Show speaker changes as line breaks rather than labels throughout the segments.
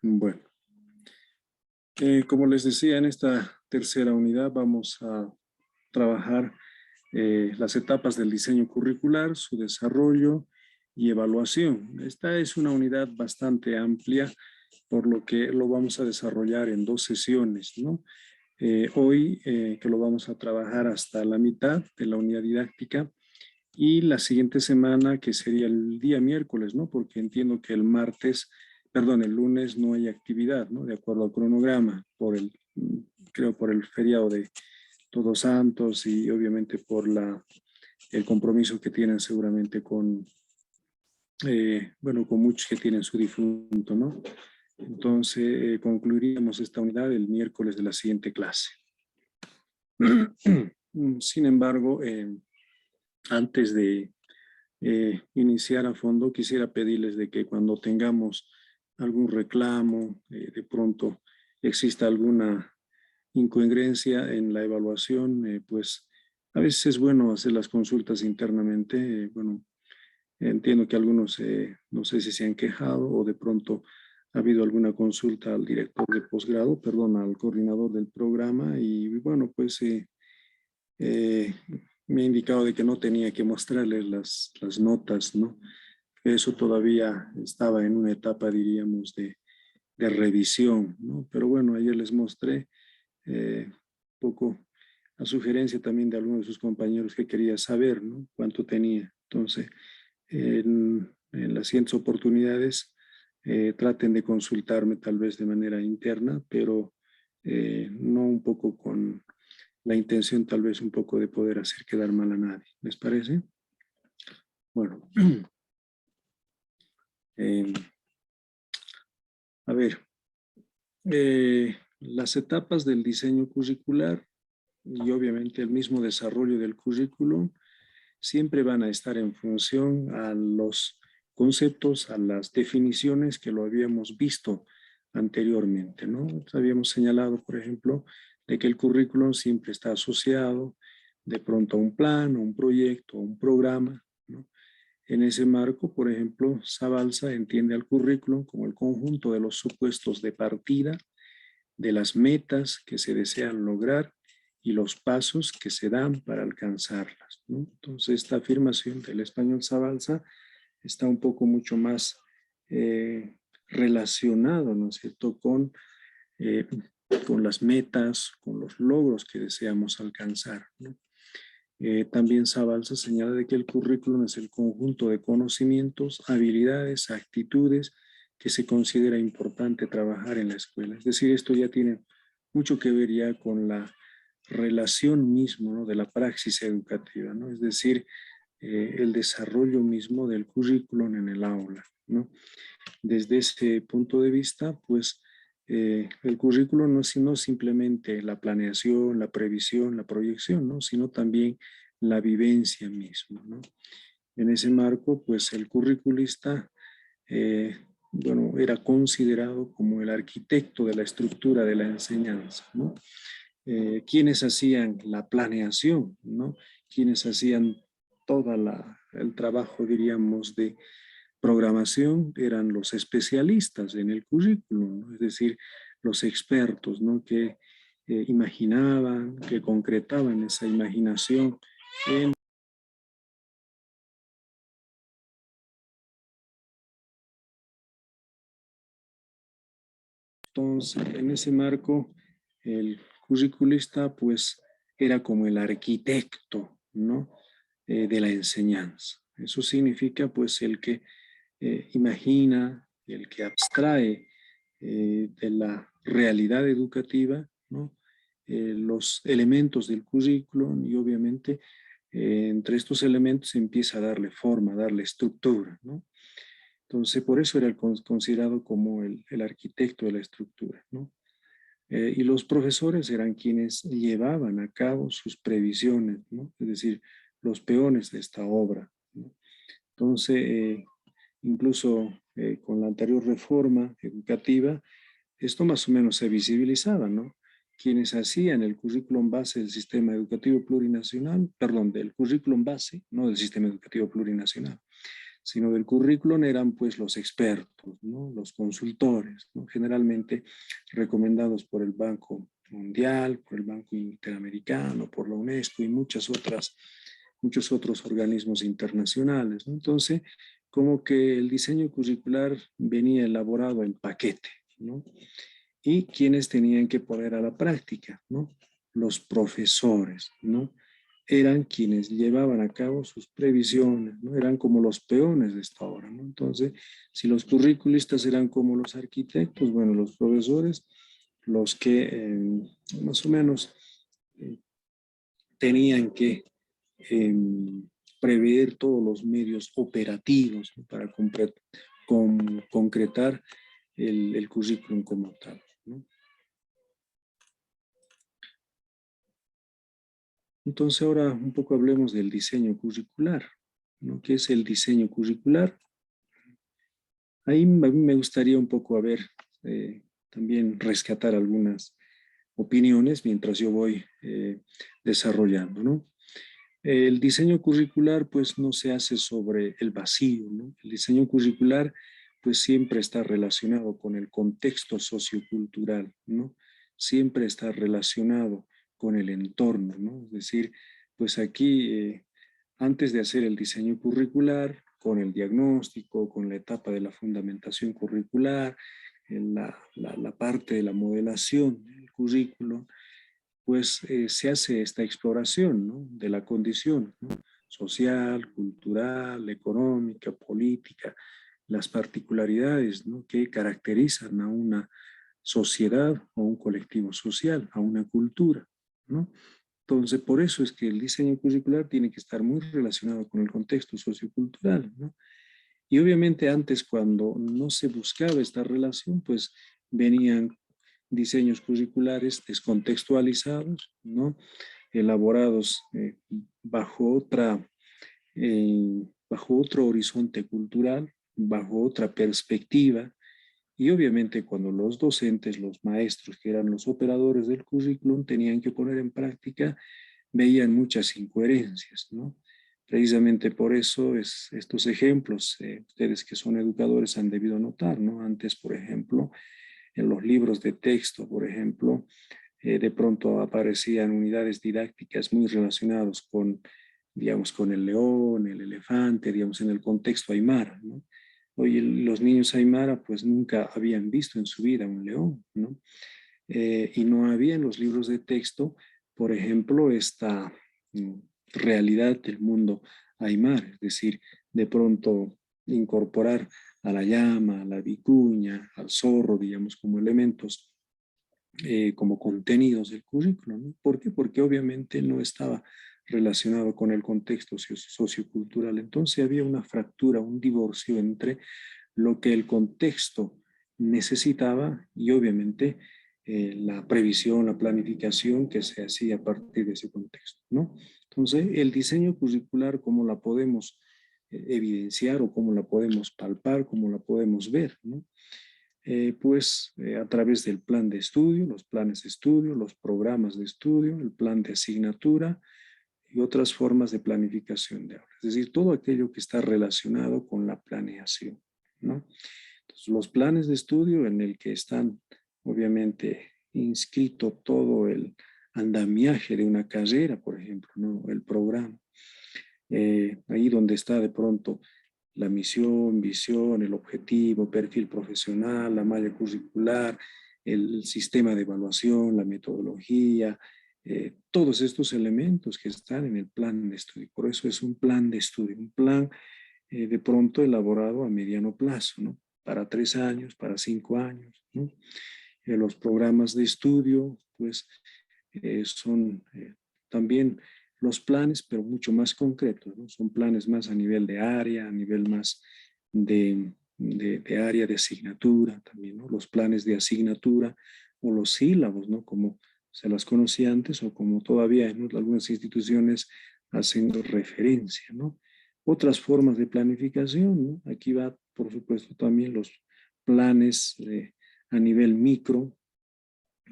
Bueno, como les decía, en esta tercera unidad vamos a trabajar las etapas del diseño curricular, su desarrollo y evaluación. Esta es una unidad bastante amplia, por lo que lo vamos a desarrollar en 2 sesiones, ¿no? Hoy, que lo vamos a trabajar hasta la mitad de la unidad didáctica, y la siguiente semana, que sería el día miércoles, ¿no? Porque entiendo que el lunes no hay actividad, ¿no? De acuerdo al cronograma, creo por el feriado de Todos Santos y obviamente por el compromiso que tienen seguramente con muchos que tienen su difunto, ¿no? Entonces, concluiríamos esta unidad el miércoles de la siguiente clase. Sin embargo, antes de iniciar a fondo, quisiera pedirles de que cuando tengamos algún reclamo, de pronto exista alguna incongruencia en la evaluación, pues a veces es bueno hacer las consultas internamente. Bueno, entiendo que algunos, no sé si se han quejado o de pronto ha habido alguna consulta al director de posgrado, perdón, al coordinador del programa, y bueno, pues eh, me ha indicado de que no tenía que mostrarles las notas, ¿no? Eso todavía estaba en una etapa, diríamos, de revisión, ¿no? Pero bueno, ayer les mostré un poco a sugerencia también de algunos de sus compañeros que quería saber, ¿no? Cuánto tenía. Entonces, en las siguientes oportunidades, traten de consultarme tal vez de manera interna, pero no un poco con la intención tal vez un poco de poder hacer quedar mal a nadie. ¿Les parece? Bueno, eh, a ver, las etapas del diseño curricular y obviamente el mismo desarrollo del currículum siempre van a estar en función a los conceptos, a las definiciones que lo habíamos visto anteriormente, ¿no? Habíamos señalado, por ejemplo, de que el currículum siempre está asociado de pronto a un plan, a un proyecto, a un programa, ¿no? En ese marco, por ejemplo, Sabalza entiende al currículum como el conjunto de los supuestos de partida, de las metas que se desean lograr y los pasos que se dan para alcanzarlas, ¿no? Entonces, esta afirmación del español Sabalza está un poco mucho más relacionado, ¿no es cierto?, eh, con las metas, con los logros que deseamos alcanzar, ¿no? También Sabalza señala de que el currículum es el conjunto de conocimientos, habilidades, actitudes que se considera importante trabajar en la escuela. Es decir, esto ya tiene mucho que ver ya con la relación mismo, ¿no?, de la praxis educativa, ¿no? Es decir, el desarrollo mismo del currículum en el aula, ¿no? Desde ese punto de vista, pues el currículum no es sino simplemente la planeación, la previsión, la proyección, ¿no?, sino también la vivencia misma, ¿no? En ese marco, pues el curriculista, bueno, era considerado como el arquitecto de la estructura de la enseñanza, ¿no? Quienes hacían la planeación, ¿no? Quienes hacían el trabajo, diríamos, de programación eran los especialistas en el currículum, ¿no? Es decir, los expertos, ¿no?, que imaginaban, que concretaban esa imaginación. Entonces, en ese marco, el curriculista pues era como el arquitecto, ¿no?, de la enseñanza. Eso significa pues el que imagina, el que abstrae de la realidad educativa, ¿no?, los elementos del currículum, y obviamente entre estos elementos empieza a darle forma, a darle estructura, ¿no? Entonces, por eso era considerado como el arquitecto de la estructura, ¿no? Y los profesores eran quienes llevaban a cabo sus previsiones, ¿no? Es decir, los peones de esta obra, ¿no? Entonces, incluso con la anterior reforma educativa, esto más o menos se visibilizaba, ¿no? Quienes hacían el currículum base del sistema educativo plurinacional, perdón, del currículum base, no del sistema educativo plurinacional, sino del currículum eran pues los expertos, ¿no? Los consultores, ¿no? Generalmente recomendados por el Banco Mundial, por el Banco Interamericano, por la UNESCO y muchos otros organismos internacionales, ¿no? Entonces, como que el diseño curricular venía elaborado en paquete, ¿no? Y quienes tenían que poner a la práctica, ¿no? Los profesores, ¿no? Eran quienes llevaban a cabo sus previsiones, ¿no? Eran como los peones de esta obra, ¿no? Entonces, si los curriculistas eran como los arquitectos, bueno, los profesores, los que más o menos eh, tenían que eh, prever todos los medios operativos, ¿no? Para concretar el currículum como tal, ¿no? Entonces ahora un poco hablemos del diseño curricular, ¿no? ¿Qué es el diseño curricular? Ahí a mí me gustaría un poco, también rescatar algunas opiniones mientras yo voy desarrollando, ¿no? El diseño curricular pues no se hace sobre el vacío, ¿no? El diseño curricular pues siempre está relacionado con el contexto sociocultural, ¿no? Siempre está relacionado con el entorno, ¿no? Es decir, pues aquí antes de hacer el diseño curricular, con el diagnóstico, con la etapa de la fundamentación curricular, en la parte de la modelación del currículo, pues se hace esta exploración, ¿no? De la condición, ¿no? Social, cultural, económica, política, las particularidades, ¿no? Que caracterizan a una sociedad o un colectivo social, a una cultura, ¿no? Entonces, por eso es que el diseño curricular tiene que estar muy relacionado con el contexto sociocultural, ¿no? Y obviamente antes, cuando no se buscaba esta relación, pues venían diseños curriculares descontextualizados, ¿no? Elaborados bajo otro horizonte cultural, bajo otra perspectiva. Y obviamente cuando los docentes, los maestros, que eran los operadores del currículum, tenían que poner en práctica, veían muchas incoherencias, ¿no? Precisamente por eso estos ejemplos, ustedes que son educadores han debido notar, ¿no? Antes, por ejemplo, en los libros de texto, por ejemplo, de pronto aparecían unidades didácticas muy relacionadas con, digamos, con el león, el elefante, digamos, en el contexto aymara, ¿no? Hoy los niños aymara pues nunca habían visto en su vida un león, ¿no? Y no había en los libros de texto, por ejemplo, esta mm, realidad del mundo aymara, es decir, de pronto incorporar a la llama, a la vicuña, al zorro, digamos, como elementos, como contenidos del currículo, ¿no? ¿Por qué? Porque obviamente no estaba relacionado con el contexto sociocultural. Entonces había una fractura, un divorcio entre lo que el contexto necesitaba y obviamente la previsión, la planificación que se hacía a partir de ese contexto, ¿no? Entonces, el diseño curricular, ¿cómo la podemos evidenciar o cómo la podemos palpar, cómo la podemos ver, ¿no? A través del plan de estudio, los planes de estudio, los programas de estudio, el plan de asignatura y otras formas de planificación de aula. Es decir, todo aquello que está relacionado con la planeación, ¿no? Entonces, los planes de estudio en el que están obviamente inscrito todo el andamiaje de una carrera, por ejemplo, ¿no? El programa. Ahí donde está de pronto la misión, visión, el objetivo, perfil profesional, la malla curricular, el sistema de evaluación, la metodología, todos estos elementos que están en el plan de estudio. Por eso es un plan de estudio, un plan de pronto elaborado a mediano plazo, ¿no? Para 3 años, para 5 años, ¿no? Los programas de estudio, pues, son también los planes, pero mucho más concretos, ¿no? Son planes más a nivel de área, a nivel más de área de asignatura también, ¿no? Los planes de asignatura o los sílabos, ¿no? Como se las conocía antes o como todavía en algunas instituciones hacen referencia, ¿no? Otras formas de planificación, ¿no? Aquí va, por supuesto, también los planes a nivel micro,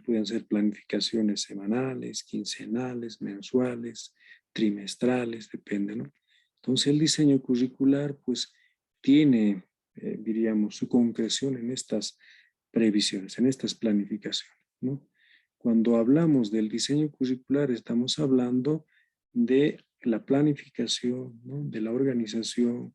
pueden ser planificaciones semanales, quincenales, mensuales, trimestrales, depende, ¿no? Entonces el diseño curricular, pues, tiene, diríamos, su concreción en estas previsiones, en estas planificaciones, ¿no? Cuando hablamos del diseño curricular, estamos hablando de la planificación, ¿no? De la organización,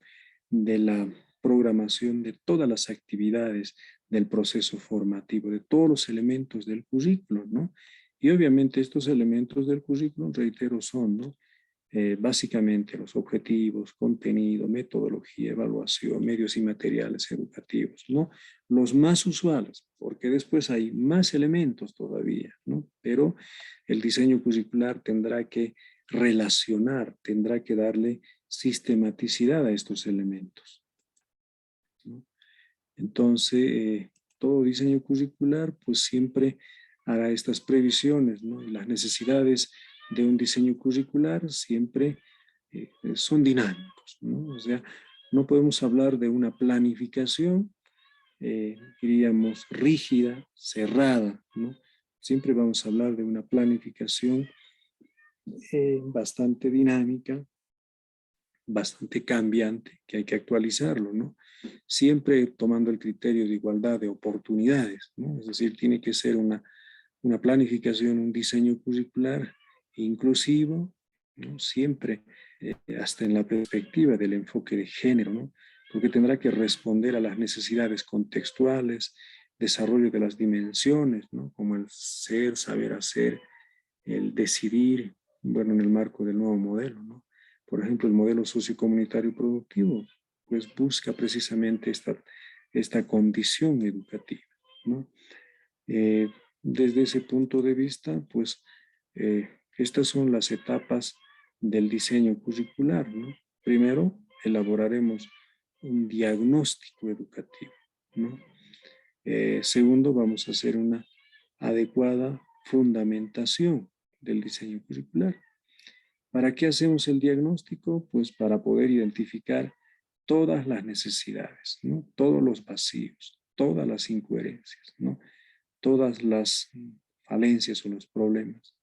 de la programación de todas las actividades del proceso formativo, de todos los elementos del currículo, ¿no? Y obviamente estos elementos del currículo, reitero, son, ¿no? Básicamente los objetivos, contenido, metodología, evaluación, medios y materiales educativos, ¿no? Los más usuales, porque después hay más elementos todavía, ¿no? Pero el diseño curricular tendrá que relacionar, tendrá que darle sistematicidad a estos elementos, ¿no? Entonces, todo diseño curricular pues siempre hará estas previsiones, ¿no? Y las necesidades de un diseño curricular siempre son dinámicos, ¿no? O sea, no podemos hablar de una planificación, diríamos, rígida, cerrada, ¿no? Siempre vamos a hablar de una planificación bastante dinámica, bastante cambiante, que hay que actualizarlo, ¿no? Siempre tomando el criterio de igualdad de oportunidades, ¿no? Es decir, tiene que ser una planificación, un diseño curricular inclusivo, ¿no? Siempre hasta en la perspectiva del enfoque de género, ¿no? Porque tendrá que responder a las necesidades contextuales, desarrollo de las dimensiones, ¿no? Como el ser, saber hacer, el decidir, bueno, en el marco del nuevo modelo, ¿no? Por ejemplo, el modelo sociocomunitario productivo, pues busca precisamente esta condición educativa, ¿no? Eh, Desde ese punto de vista, pues estas son las etapas del diseño curricular, ¿no? Primero, elaboraremos un diagnóstico educativo, ¿no? Segundo, vamos a hacer una adecuada fundamentación del diseño curricular. ¿Para qué hacemos el diagnóstico? Pues para poder identificar todas las necesidades, ¿no? Todos los vacíos, todas las incoherencias, ¿no? Todas las falencias o los problemas.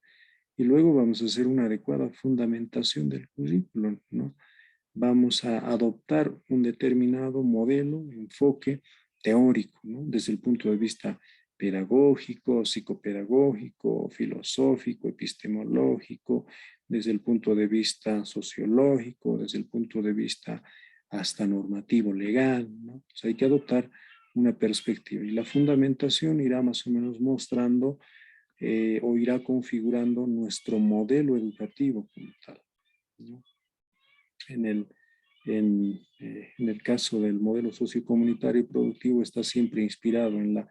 Y luego vamos a hacer una adecuada fundamentación del currículum, ¿no? Vamos a adoptar un determinado modelo, enfoque teórico, ¿no? Desde el punto de vista pedagógico, psicopedagógico, filosófico, epistemológico, desde el punto de vista sociológico, desde el punto de vista hasta normativo legal, ¿no? O sea, hay que adoptar una perspectiva y la fundamentación irá más o menos mostrando o irá configurando nuestro modelo educativo como tal, ¿no? En el caso del modelo sociocomunitario y productivo está siempre inspirado en la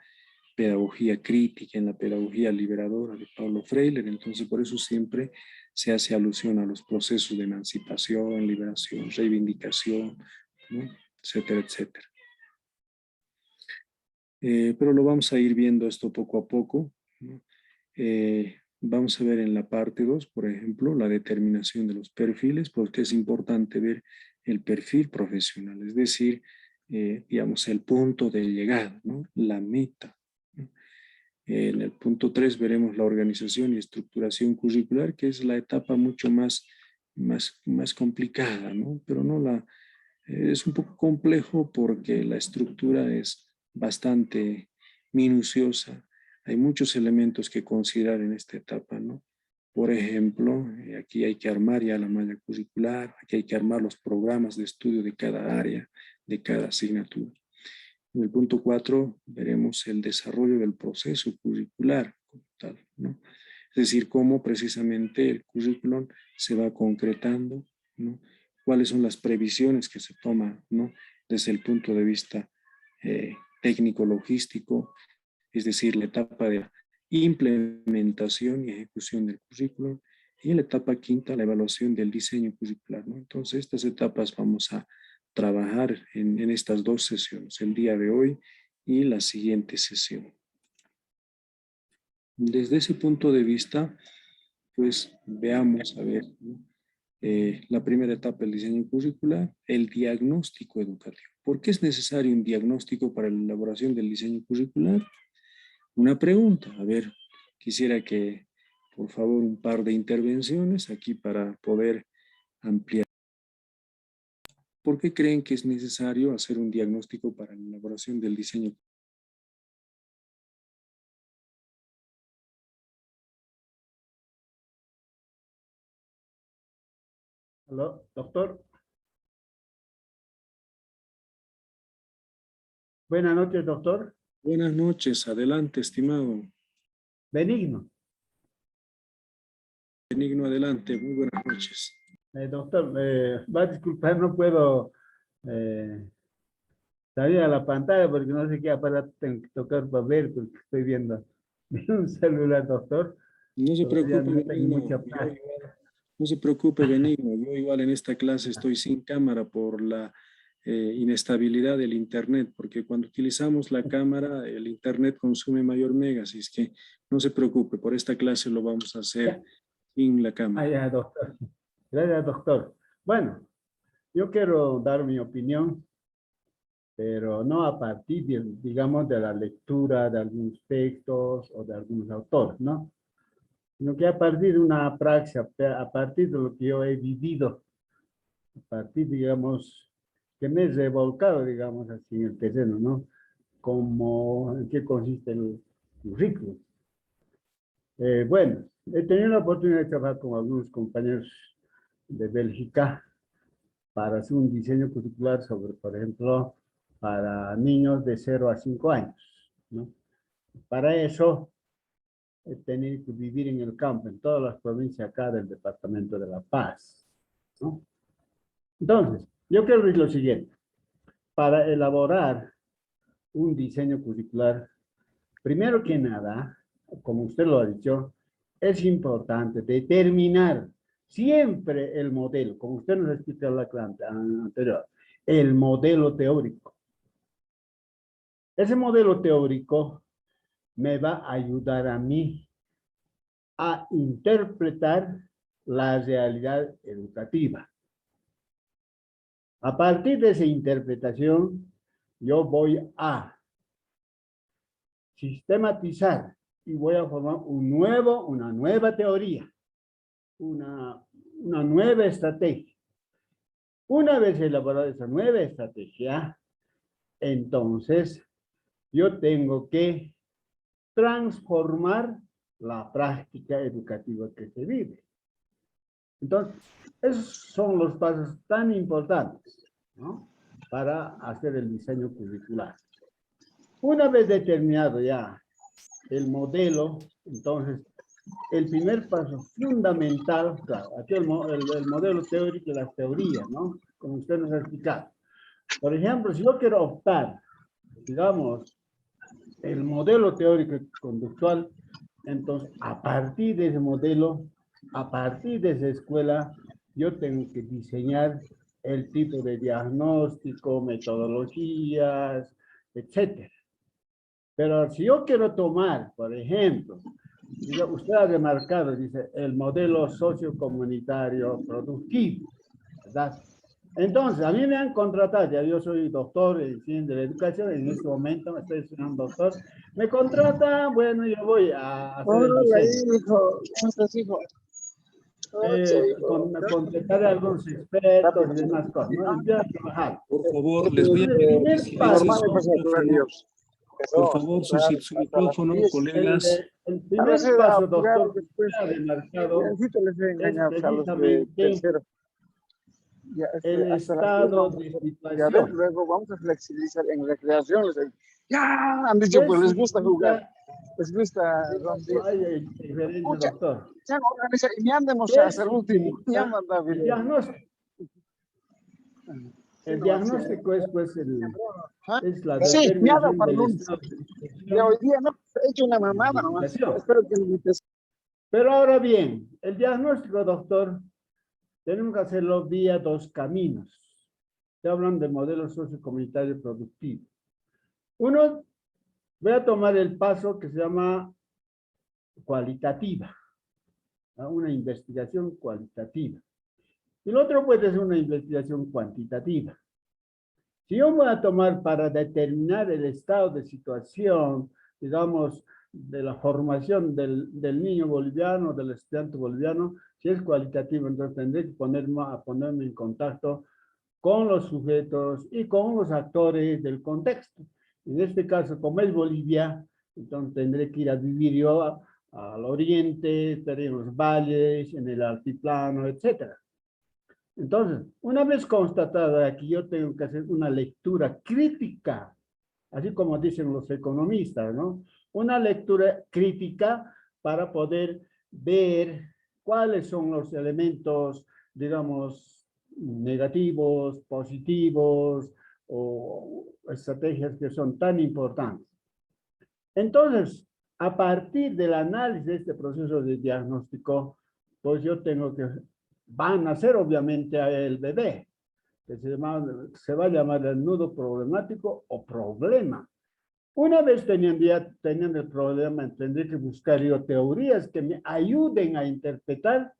pedagogía crítica, en la pedagogía liberadora de Paulo Freire, entonces por eso siempre se hace alusión a los procesos de emancipación, liberación, reivindicación, ¿no? Etcétera, etcétera. Pero lo vamos a ir viendo esto poco a poco, ¿no? Vamos a ver en la parte 2, por ejemplo, la determinación de los perfiles, porque es importante ver el perfil profesional, es decir, digamos, el punto de llegada, ¿no? La meta, ¿no? En el punto 3 veremos la organización y estructuración curricular, que es la etapa mucho más complicada, ¿no? Pero no es un poco complejo porque la estructura es bastante minuciosa. Hay muchos elementos que considerar en esta etapa, ¿no? Por ejemplo, aquí hay que armar ya la malla curricular, aquí hay que armar los programas de estudio de cada área, de cada asignatura. En el punto 4 veremos el desarrollo del proceso curricular como tal, ¿no? Es decir, cómo precisamente el currículum se va concretando, ¿no? Cuáles son las previsiones que se toman, ¿no? Desde el punto de vista técnico-logístico, es decir, la etapa de implementación y ejecución del currículum, y en la etapa quinta, la evaluación del diseño curricular, ¿no? Entonces, estas etapas vamos a trabajar en estas dos sesiones, el día de hoy y la siguiente sesión. Desde ese punto de vista, pues veamos, a ver, ¿no? La primera etapa del diseño curricular, el diagnóstico educativo. ¿Por qué es necesario un diagnóstico para la elaboración del diseño curricular? Una pregunta, a ver, quisiera que, por favor, un par de intervenciones aquí para poder ampliar. ¿por qué creen que es necesario hacer un diagnóstico para la elaboración del diseño?
Aló, doctor. Buenas noches, doctor.
Buenas noches, adelante, estimado.
Benigno.
Benigno, adelante, muy buenas noches.
Doctor, va a disculpar, no puedo salir a la pantalla porque no sé qué aparato tengo que tocar para ver, porque estoy viendo un celular, doctor.
No se
Todavía
preocupe,
no tengo
Benigno.
mucha práctica.
No se preocupe, Benigno. Yo igual en esta clase estoy sin cámara por la inestabilidad del Internet, porque cuando utilizamos la cámara, el Internet consume mayor mega, así es que no se preocupe, por esta clase lo vamos a hacer
Ya.
sin la
Ah,
cámara.
ya, doctor. Gracias, doctor. Bueno, yo quiero dar mi opinión, pero no a partir, digamos, de la lectura de algunos textos o de algunos autores, ¿no? Sino que a partir de una praxis, a partir de lo que yo he vivido, a partir, digamos, que me he revolcado, digamos, así en el terreno, ¿no? Como, ¿en qué consiste el currículum? Bueno, he tenido la oportunidad de trabajar con algunos compañeros de Bélgica para hacer un diseño curricular sobre, por ejemplo, para niños de 0 a 5 años, ¿no? Para eso he tenido que vivir en el campo, en todas las provincias acá del departamento de La Paz, ¿no? Entonces, yo quiero decir lo siguiente. Para elaborar un diseño curricular, primero que nada, como usted lo ha dicho, es importante determinar siempre el modelo, como usted nos explicó en la clase anterior, el modelo teórico. Ese modelo teórico me va a ayudar a mí a interpretar la realidad educativa. A partir de esa interpretación, yo voy a sistematizar y voy a formar una nueva teoría, una nueva estrategia. Una vez elaborada esa nueva estrategia, entonces yo tengo que transformar la práctica educativa que se vive. Entonces, esos son los pasos tan importantes, ¿no? Para hacer el diseño curricular. Una vez determinado ya el modelo, entonces, el primer paso fundamental, claro, aquí el modelo teórico y las teorías, ¿no? Como usted nos ha explicado. Por ejemplo, si yo quiero optar, digamos, el modelo teórico y conductual, entonces, a partir de ese modelo, a partir de esa escuela, yo tengo que diseñar el tipo de diagnóstico, metodologías, etcétera. Pero si yo quiero tomar, por ejemplo, usted ha remarcado, dice, el modelo sociocomunitario productivo, ¿verdad? Entonces, a mí me han contratado, ya yo soy doctor en ciencias de la educación, en este momento me estoy estudiando doctor, me contratan, bueno, yo voy a hacer el
Hola,
diseño.
hijo. ¿Cómo estás, hijo?
Contratar a algunos expertos y demás cosas, ¿no? Empiezo a trabajar.
Por favor, les voy a
El
pedir que
primer
silencien
paso,
su micrófono. Por favor, su micrófono, colegas.
el
A veces
primer
a
paso,
jugar
doctor, que
después.
usted ha remarcado
Sí te les he
es
engañado a los de
precisamente
tercero. Ya,
el
hasta las 10
estado
vamos a
de
hacer tiradero,
situación.
luego vamos a flexibilizar en recreación. Ya han dicho,
¿Qué
pues les gusta jugar,
significa?
les gusta romper.
Hay diferencia,
Escucha,
doctor.
se han organizado y me han demostrado
¿Qué
hasta el último. Me han
significa
mandado
el
video.
diagnóstico?
Sí,
El
no, sí,
diagnóstico es, pues,
¿ah?
es la
Sí, me ha dado
determinación
para el
del
lunes.
estado de
De hoy
situación
día no, he hecho una
en la
mamada nomás.
investigación.
Espero que me estés.
Pero ahora bien, el diagnóstico, doctor, tenemos que hacerlo vía dos caminos. Se hablan de modelo sociocomunitario productivo. Uno, voy a tomar el paso que se llama cualitativa, ¿no? Una investigación cualitativa. Y el otro puede ser una investigación cuantitativa. Si yo voy a tomar para determinar el estado de situación, digamos, de la formación del niño boliviano, del estudiante boliviano, si es cualitativo, entonces tendré que ponerme en contacto con los sujetos y con los actores del contexto. En este caso, como es Bolivia, entonces tendré que ir a vivir yo al oriente, estaré en los valles, en el altiplano, etc. Entonces, una vez constatada aquí, yo tengo que hacer una lectura crítica, así como dicen los economistas, ¿no? Una lectura crítica para poder ver cuáles son los elementos, digamos, negativos, positivos, o estrategias que son tan importantes. Entonces, a partir del análisis de este proceso de diagnóstico, pues yo tengo que, va a nacer obviamente el bebé, que se va a llamar el nudo problemático o problema. Una vez teniendo el problema, tendré que buscar yo teorías que me ayuden a interpretar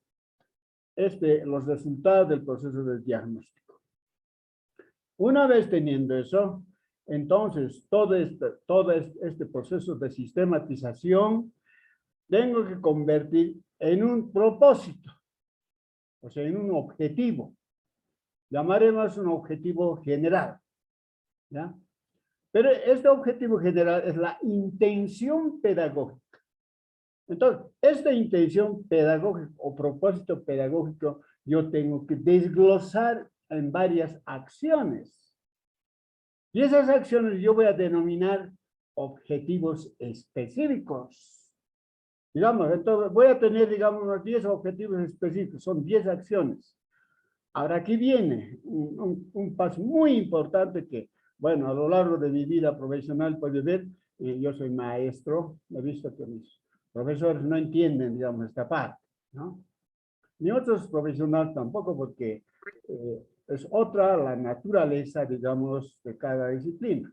los resultados del proceso de diagnóstico. Una vez teniendo eso, entonces todo este proceso de sistematización tengo que convertir en un propósito, o sea, en un objetivo. Llamaremos un objetivo general, ¿ya? Pero este objetivo general es la intención pedagógica. Entonces, esta intención pedagógica o propósito pedagógico yo tengo que desglosar en varias acciones. Y esas acciones yo voy a denominar objetivos específicos. Digamos, entonces voy a tener, digamos, unos 10 objetivos específicos, son 10 acciones. Ahora aquí viene un paso muy importante que, bueno, a lo largo de mi vida profesional puede ver, yo soy maestro, he visto que mis profesores no entienden, digamos, esta parte, ¿no? Ni otros profesionales tampoco, porque es otra la naturaleza, digamos, de cada disciplina.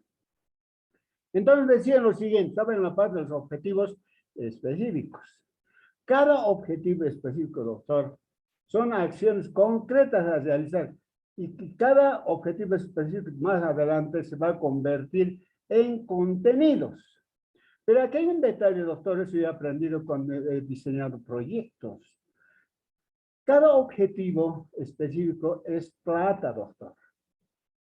Entonces decían lo siguiente, estaba en la parte de los objetivos específicos. Cada objetivo específico, doctor, son acciones concretas a realizar y que cada objetivo específico más adelante se va a convertir en contenidos. Pero aquí hay un detalle, doctor, eso he aprendido cuando he diseñado proyectos. Cada objetivo específico es plata, doctor.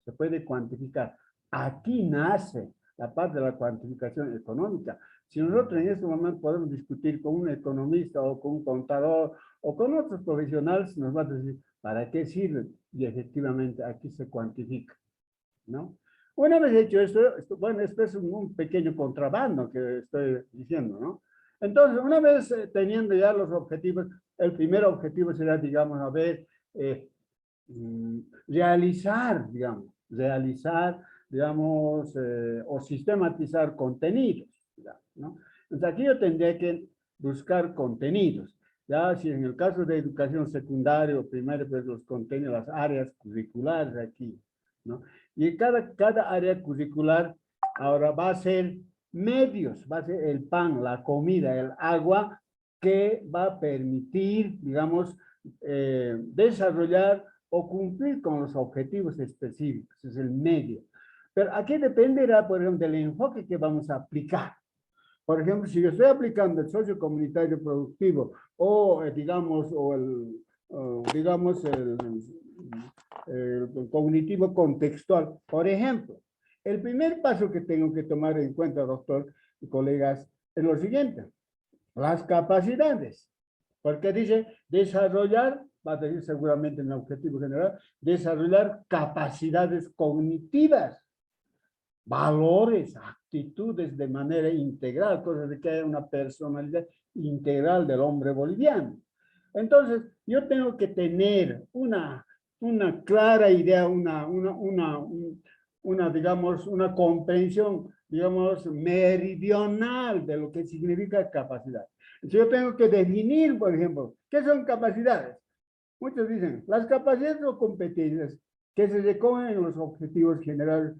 Se puede cuantificar. Aquí nace la parte de la cuantificación económica. Si nosotros en este momento podemos discutir con un economista o con un contador o con otros profesionales, nos va a decir, ¿para qué sirve? Y efectivamente aquí se cuantifica, ¿no? Una vez hecho esto, bueno, esto es un pequeño contrabando que estoy diciendo, ¿no? Entonces, una vez teniendo ya los objetivos, el primer objetivo será, digamos, a ver, realizar, digamos, o sistematizar contenidos, ¿no? Entonces aquí yo tendría que buscar contenidos, ya si en el caso de educación secundaria o primaria, pues los contenidos, las áreas curriculares aquí, ¿no? Y cada área curricular ahora va a ser medios, va a ser el pan, la comida, el agua, que va a permitir, digamos, desarrollar o cumplir con los objetivos específicos, es el medio. Pero aquí dependerá, por ejemplo, del enfoque que vamos a aplicar. Por ejemplo, si yo estoy aplicando el sociocomunitario productivo o, digamos, el cognitivo contextual, por ejemplo, el primer paso que tengo que tomar en cuenta, doctor y colegas, es lo siguiente: las capacidades. Porque dice desarrollar, va a decir seguramente en el objetivo general, desarrollar capacidades cognitivas, valores, actitudes de manera integral, cosas de que haya una personalidad integral del hombre boliviano. Entonces, yo tengo que tener una clara idea, digamos, una comprensión, digamos, meridional de lo que significa capacidad. Entonces, yo tengo que definir, por ejemplo, ¿qué son capacidades? Muchos dicen, las capacidades o competencias que se recogen en los objetivos generales,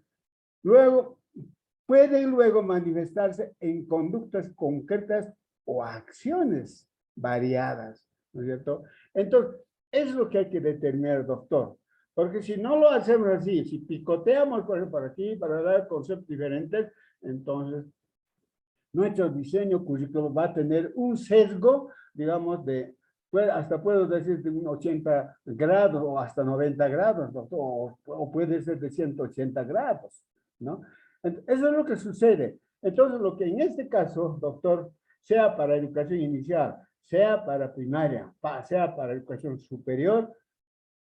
pueden luego manifestarse en conductas concretas o acciones variadas, ¿no es cierto? Entonces, es lo que hay que determinar, doctor. Porque si no lo hacemos así, si picoteamos por aquí para dar conceptos diferentes, entonces nuestro diseño curricular va a tener un sesgo, digamos, de hasta puedo decir de un 80 grados o hasta 90 grados, doctor, o puede ser de 180 grados, ¿no? Eso es lo que sucede. Entonces, lo que en este caso, doctor, sea para educación inicial, sea para primaria, sea para educación superior,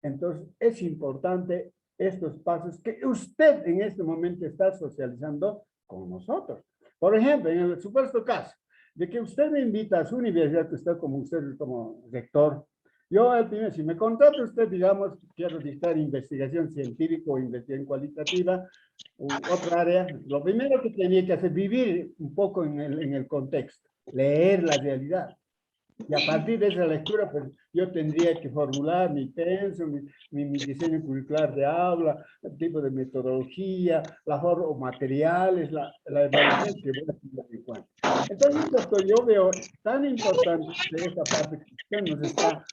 entonces es importante estos pasos que usted en este momento está socializando con nosotros. Por ejemplo, en el supuesto caso de que usted me invita a su universidad, que está como usted como rector, yo, si me contrata usted, digamos, quiero dictar investigación científica o investigación cualitativa, u otra área, lo primero que tenía que hacer, vivir un poco en el contexto, leer la realidad. Y a partir de esa lectura, pues yo tendría que formular mi pensum, mi diseño curricular de aula, el tipo de metodología, la forma o materiales, la evaluación que voy a tener en cuenta. Entonces, doctor, yo veo tan importante esta parte que usted nos está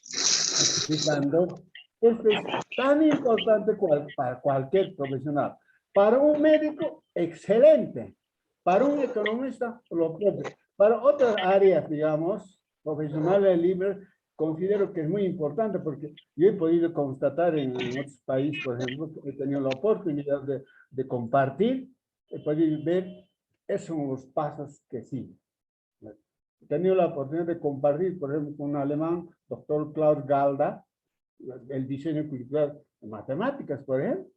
explicando. Esto es tan importante para cualquier profesional. Para un médico, excelente. Para un economista, lo propio. Para otras áreas, digamos, profesionales libres, considero que es muy importante porque yo he podido constatar en otros países, por ejemplo, he tenido la oportunidad de compartir, he podido ver, esos son los pasos que sí. He tenido la oportunidad de compartir, por ejemplo, con un alemán, doctor Klaus Galda, el diseño curricular de matemáticas, por ejemplo,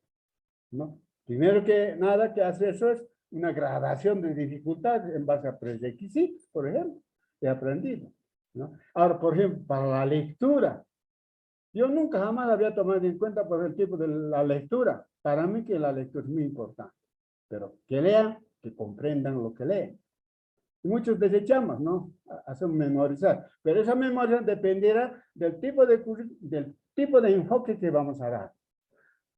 ¿no? Primero que nada que hace eso es una gradación de dificultades en base a prerequisitos, por ejemplo, he aprendido, ¿no? Ahora, por ejemplo, para la lectura, yo nunca jamás había tomado en cuenta por el tipo de la lectura. Para mí que la lectura es muy importante, pero que lean, que comprendan lo que leen. Y muchos desechamos, ¿no? Hacen memorizar. Pero esa memoria dependerá del tipo de enfoque que vamos a dar.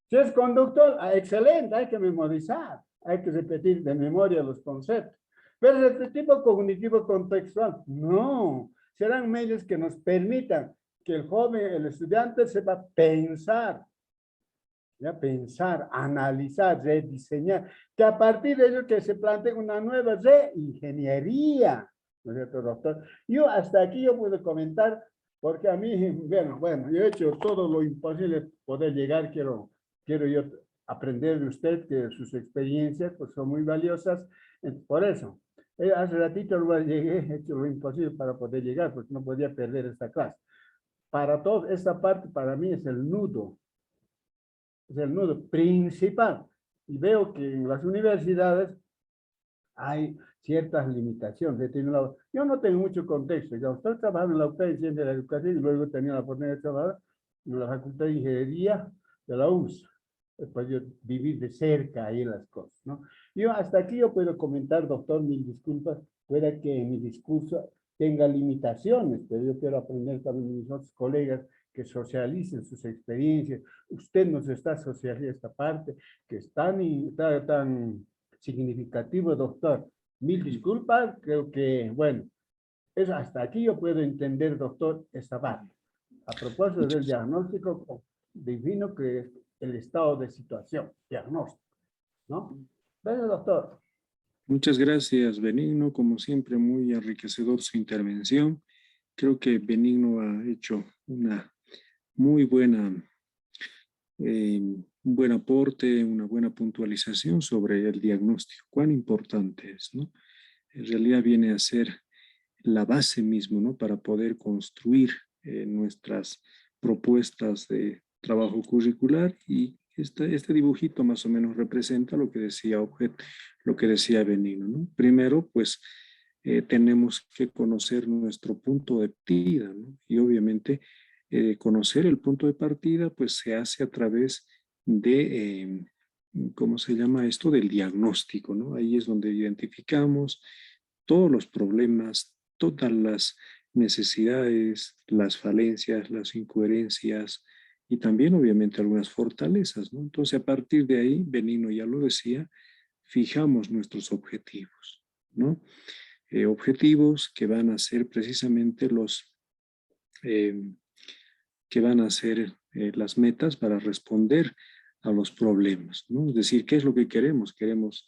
Si es conductor, excelente, hay que memorizar, hay que repetir de memoria los conceptos. Pero si es de tipo cognitivo contextual, no. Serán medios que nos permitan que el joven, el estudiante sepa pensar, ya pensar, analizar, rediseñar, que a partir de ello que se plantee una nueva reingeniería, ¿no es cierto, doctor? Yo hasta aquí yo puedo comentar, porque a mí, bueno, yo he hecho todo lo imposible poder llegar, quiero yo aprender de usted, que sus experiencias pues son muy valiosas, por eso. Hace ratito llegué, he hecho lo imposible para poder llegar, porque no podía perder esta clase. Para todo, esta parte para mí es el nudo principal. Y veo que en las universidades hay ciertas limitaciones. Yo no tengo mucho contexto. Yo estoy trabajando en la UPE, en de la educación, y luego tenía la oportunidad de trabajar en la Facultad de Ingeniería de la UNS. Después yo vivir de cerca ahí las cosas, ¿no? Yo hasta aquí yo puedo comentar, doctor, mil disculpas, pueda que en mi discurso tenga limitaciones, pero yo quiero aprender también de mis otros colegas que socialicen sus experiencias. Usted nos está socializando esta parte que es tan significativo, doctor. Mil disculpas, creo que, bueno, hasta aquí yo puedo entender, doctor, esta parte. A propósito del diagnóstico divino que es el estado de situación, diagnóstico, ¿no? Gracias, doctor.
Muchas gracias, Benigno. Como siempre, muy enriquecedor su intervención. Creo que Benigno ha hecho una muy buena, un buen aporte, una buena puntualización sobre el diagnóstico. Cuán importante es, ¿no? En realidad viene a ser la base mismo, ¿no? Para poder construir nuestras propuestas de trabajo curricular, y este dibujito más o menos representa lo que decía Benigno, ¿no? Primero, pues tenemos que conocer nuestro punto de partida, ¿no? Y obviamente conocer el punto de partida, pues se hace a través de, ¿cómo se llama esto? Del diagnóstico, ¿no? Ahí es donde identificamos todos los problemas, todas las necesidades, las falencias, las incoherencias y también obviamente algunas fortalezas, ¿no? Entonces a partir de ahí, Benigno ya lo decía, fijamos nuestros objetivos, ¿no? Objetivos que van a ser precisamente que van a ser las metas para responder a los problemas, ¿no? Es decir, ¿qué es lo que queremos? Queremos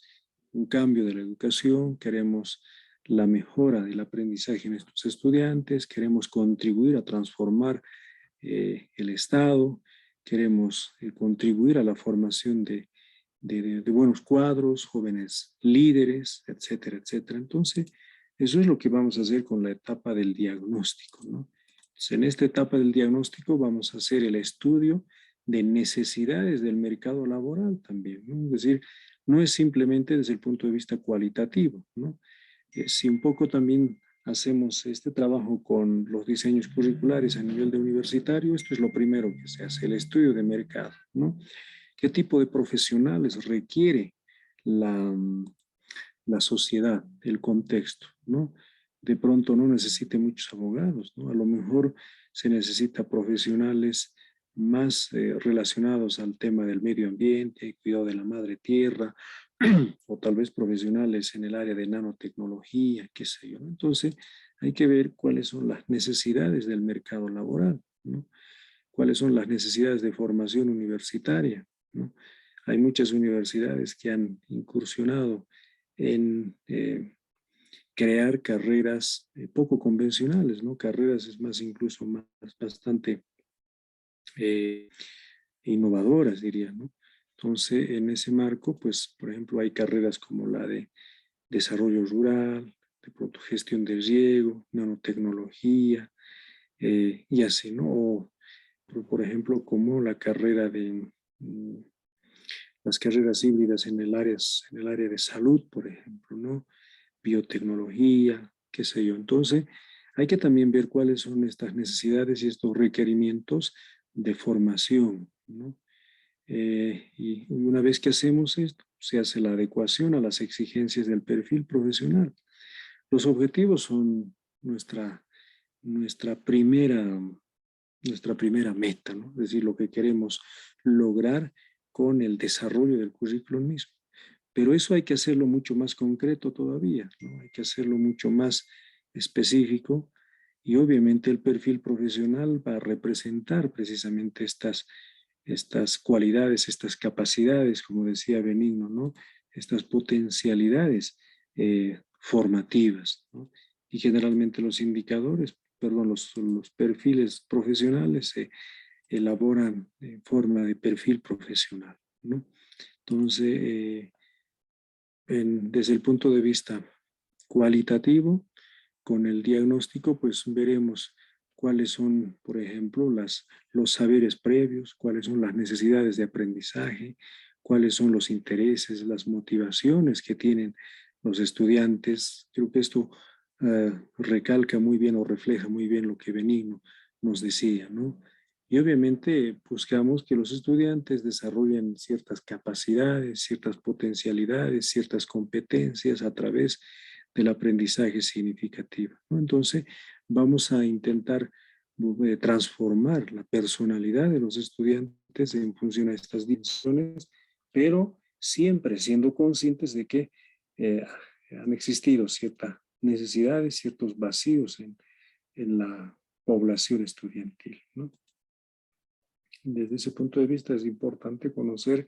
un cambio de la educación, queremos la mejora del aprendizaje en estos estudiantes, queremos contribuir a transformar el Estado, queremos contribuir a la formación de buenos cuadros, jóvenes líderes, etcétera, etcétera. Entonces, eso es lo que vamos a hacer con la etapa del diagnóstico, ¿no? Entonces, en esta etapa del diagnóstico vamos a hacer el estudio de necesidades del mercado laboral también, ¿no? Es decir, no es simplemente desde el punto de vista cualitativo, ¿no? Si un poco también hacemos este trabajo con los diseños curriculares a nivel de universitario, esto es lo primero que se hace, el estudio de mercado, ¿no? ¿Qué tipo de profesionales requiere la, la sociedad, el contexto, ¿no? De pronto no necesite muchos abogados, ¿no? A lo mejor se necesita profesionales más relacionados al tema del medio ambiente, cuidado de la madre tierra, o tal vez profesionales en el área de nanotecnología, qué sé yo, ¿no? Entonces, hay que ver cuáles son las necesidades del mercado laboral, ¿no? Cuáles son las necesidades de formación universitaria, ¿no? Hay muchas universidades que han incursionado en crear carreras poco convencionales, ¿no? Carreras es más incluso más bastante eh, innovadoras, diría, ¿no? Entonces, en ese marco, pues, por ejemplo, hay carreras como la de desarrollo rural, de pronto gestión del riego, nanotecnología, y así, ¿no? O, por ejemplo, como la carrera de las carreras híbridas en el área de salud, por ejemplo, ¿no? Biotecnología, qué sé yo. Entonces, hay que también ver cuáles son estas necesidades y estos requerimientos de formación, ¿no? Y una vez que hacemos esto, se hace la adecuación a las exigencias del perfil profesional. Los objetivos son nuestra primera, nuestra primera meta, ¿no? Es decir, lo que queremos lograr con el desarrollo del currículum mismo. Pero eso hay que hacerlo mucho más concreto todavía, ¿no? Hay que hacerlo mucho más específico y obviamente el perfil profesional va a representar precisamente estas cualidades, estas capacidades, como decía Benigno, ¿no? Estas potencialidades formativas, ¿no? Y generalmente los indicadores, perdón, los perfiles profesionales se elaboran en forma de perfil profesional, ¿no? Entonces, desde el punto de vista cualitativo, con el diagnóstico, pues veremos cuáles son, por ejemplo, los saberes previos, cuáles son las necesidades de aprendizaje, cuáles son los intereses, las motivaciones que tienen los estudiantes. Creo que esto recalca muy bien o refleja muy bien lo que Benigno nos decía, ¿no? Y obviamente buscamos que los estudiantes desarrollen ciertas capacidades, ciertas potencialidades, ciertas competencias a través del aprendizaje significativo, ¿no? Entonces, vamos a intentar transformar la personalidad de los estudiantes en función a estas dimensiones, pero siempre siendo conscientes de que han existido ciertas necesidades, ciertos vacíos en la población estudiantil, ¿no? Desde ese punto de vista es importante conocer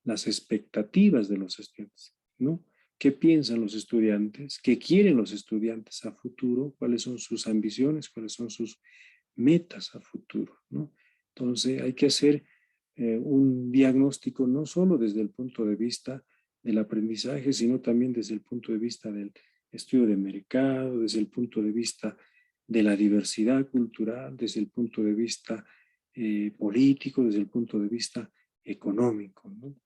las expectativas de los estudiantes, ¿no? ¿Qué piensan los estudiantes? ¿Qué quieren los estudiantes a futuro? ¿Cuáles son sus ambiciones? ¿Cuáles son sus metas a futuro, ¿no? Entonces hay que hacer un diagnóstico no solo desde el punto de vista del aprendizaje, sino también desde el punto de vista del estudio de mercado, desde el punto de vista de la diversidad cultural, desde el punto de vista político, desde el punto de vista económico, ¿no?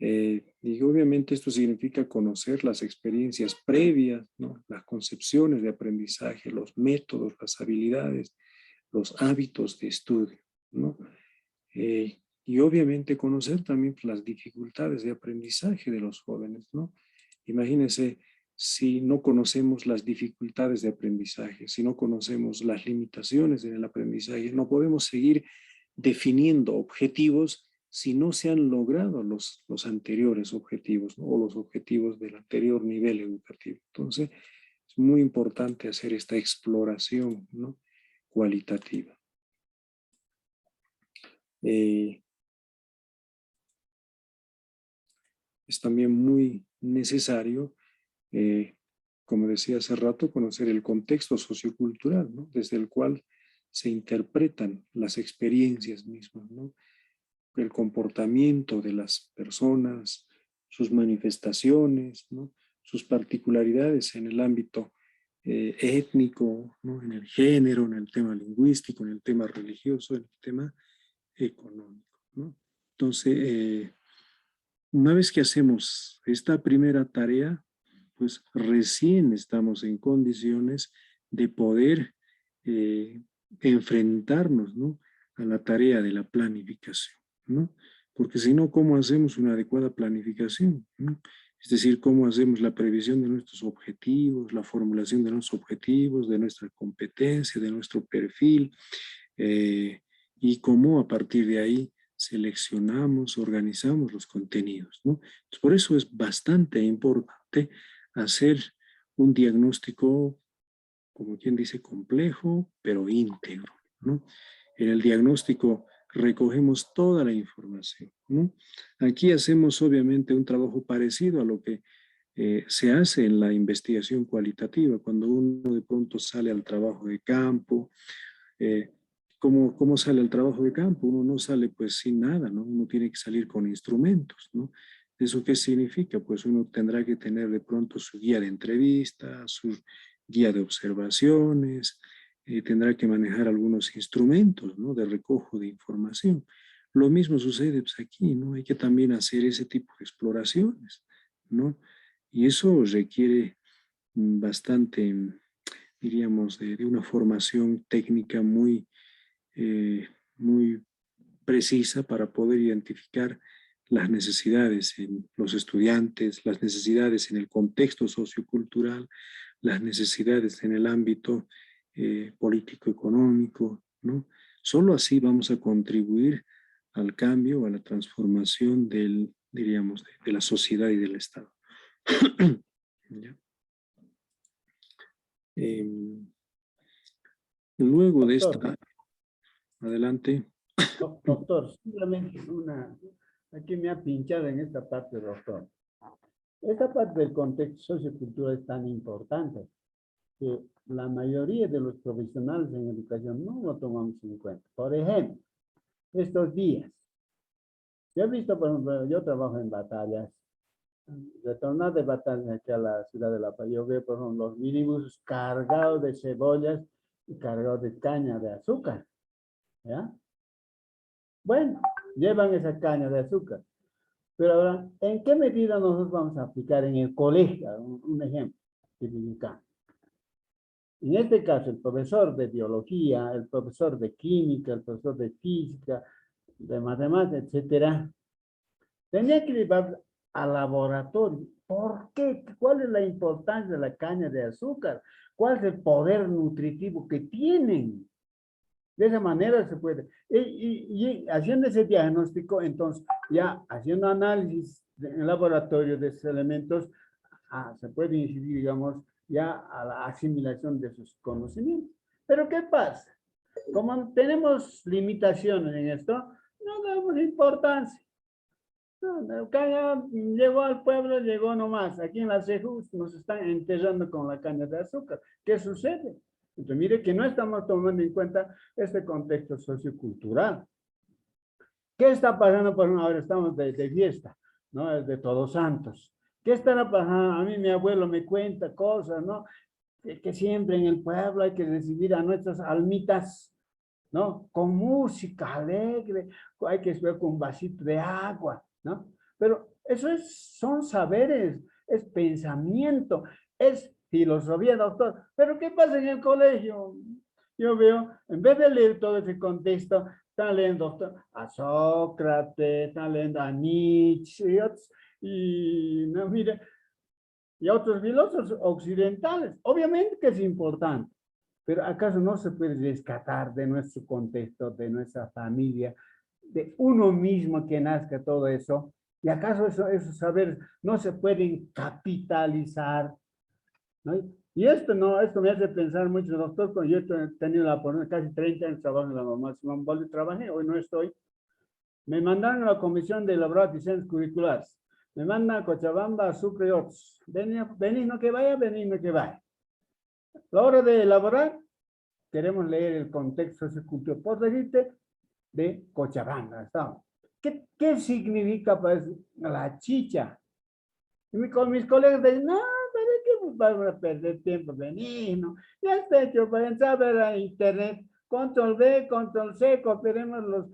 Y obviamente esto significa conocer las experiencias previas, ¿no? Las concepciones de aprendizaje, los métodos, las habilidades, los hábitos de estudio, ¿no? Y obviamente conocer también las dificultades de aprendizaje de los jóvenes, ¿no? Imagínense si no conocemos las dificultades de aprendizaje, si no conocemos las limitaciones en el aprendizaje, no podemos seguir definiendo objetivos si no se han logrado los anteriores objetivos, ¿no? O los objetivos del anterior nivel educativo. Entonces, es muy importante hacer esta exploración, ¿no? Cualitativa. Es también muy necesario como decía hace rato, conocer el contexto sociocultural, ¿no? Desde el cual se interpretan las experiencias mismas, ¿no? El comportamiento de las personas, sus manifestaciones, ¿no? Sus particularidades en el ámbito étnico, ¿no? En el género, en el tema lingüístico, en el tema religioso, en el tema económico, ¿no? Entonces, una vez que hacemos esta primera tarea, pues recién estamos en condiciones de poder enfrentarnos, ¿no? A la tarea de la planificación, ¿no? Porque si no, ¿cómo hacemos una adecuada planificación, ¿no? Es decir, cómo hacemos la previsión de nuestros objetivos, la formulación de nuestros objetivos, de nuestra competencia, de nuestro perfil, y cómo a partir de ahí seleccionamos, organizamos los contenidos, ¿no? Entonces, por eso es bastante importante hacer un diagnóstico, como quien dice, complejo, pero íntegro, ¿no? En el diagnóstico recogemos toda la información, ¿no? Aquí hacemos obviamente un trabajo parecido a lo que se hace en la investigación cualitativa, cuando uno de pronto sale al trabajo de campo. ¿Cómo sale el trabajo de campo? Uno no sale pues sin nada, ¿no? Uno tiene que salir con instrumentos, ¿no? ¿Eso qué significa? Pues uno tendrá que tener de pronto su guía de entrevistas, su guía de observaciones, tendrá que manejar algunos instrumentos, ¿no? De recojo de información. Lo mismo sucede pues, aquí, ¿no? Hay que también hacer ese tipo de exploraciones, ¿no? Y eso requiere bastante, diríamos, de una formación técnica muy precisa para poder identificar las necesidades en los estudiantes, las necesidades en el contexto sociocultural, las necesidades en el ámbito político-económico, ¿no? Solo así vamos a contribuir al cambio, a la transformación diríamos, de la sociedad y del Estado. ¿Ya? Luego de
Doctor.
esta, adelante.
Doctor, simplemente aquí me ha pinchado en esta parte, doctor. Esta parte del contexto sociocultural es tan importante que la mayoría de los profesionales en educación no lo tomamos en cuenta. Por ejemplo, estos días, yo he visto, por ejemplo, yo trabajo en batallas, retornar de batallas aquí a la ciudad de La Paz, yo veo, por ejemplo, los mínimos cargados de cebollas y cargados de caña de azúcar, ¿ya? Bueno, llevan esa caña de azúcar. Pero ahora, ¿en qué medida nosotros vamos a aplicar en el colegio? Un ejemplo, dominicano. En este caso, el profesor de biología, el profesor de química, el profesor de física, de matemáticas, etcétera, tenía que llevar al laboratorio. ¿Por qué? ¿Cuál es la importancia de la caña de azúcar? ¿Cuál es el poder nutritivo que tienen? De esa manera se puede. Y haciendo ese diagnóstico, entonces, ya haciendo análisis en el laboratorio de esos elementos, se puede incidir, digamos, ya a la asimilación de sus conocimientos. Pero ¿qué pasa? Como tenemos limitaciones en esto, no damos importancia. Caña llegó al pueblo, llegó nomás. Aquí en la CEJU nos están enterrando con la caña de azúcar. ¿Qué sucede? Entonces, mire que no estamos tomando en cuenta este contexto sociocultural. ¿Qué está pasando? Por ejemplo, ahora estamos de fiesta, ¿no? Es de Todos Santos. ¿Qué estará pasando? A mí mi abuelo me cuenta cosas, ¿no? Que siempre en el pueblo hay que recibir a nuestras almitas, ¿no? Con música alegre, hay que esperar con un vasito de agua, ¿no? Pero eso son saberes, es pensamiento, es filosofía, doctor. Pero ¿qué pasa en el colegio? Yo veo, en vez de leer todo ese contexto, están leyendo, doctor, a Sócrates, están leyendo a Nietzsche, y no, mire, y a otros filósofos occidentales. Obviamente que es importante, pero ¿acaso no se puede rescatar de nuestro contexto, de nuestra familia, de uno mismo que nazca todo eso? ¿Y acaso esos saberes no se pueden capitalizar? ¿No? Y esto me hace pensar mucho, doctor, cuando yo he tenido la oportunidad, casi 30 años trabajo en la normal Simón Bolívar, trabajé, hoy no estoy. Me mandaron a la comisión de elaborar diseños curriculares. Me manda a Cochabamba, a Sucre y otros. Benigno que vaya, benigno que vaya. La hora de elaborar, queremos leer el contexto sociocultural, por decirte, de Cochabamba. ¿Estamos? ¿Qué significa pues, la chicha? Y con mis colegas dicen, no, ¿para qué vamos a perder tiempo, Benigno? Ya está hecho, para entrar a ver a internet, control V, control C, copiaremos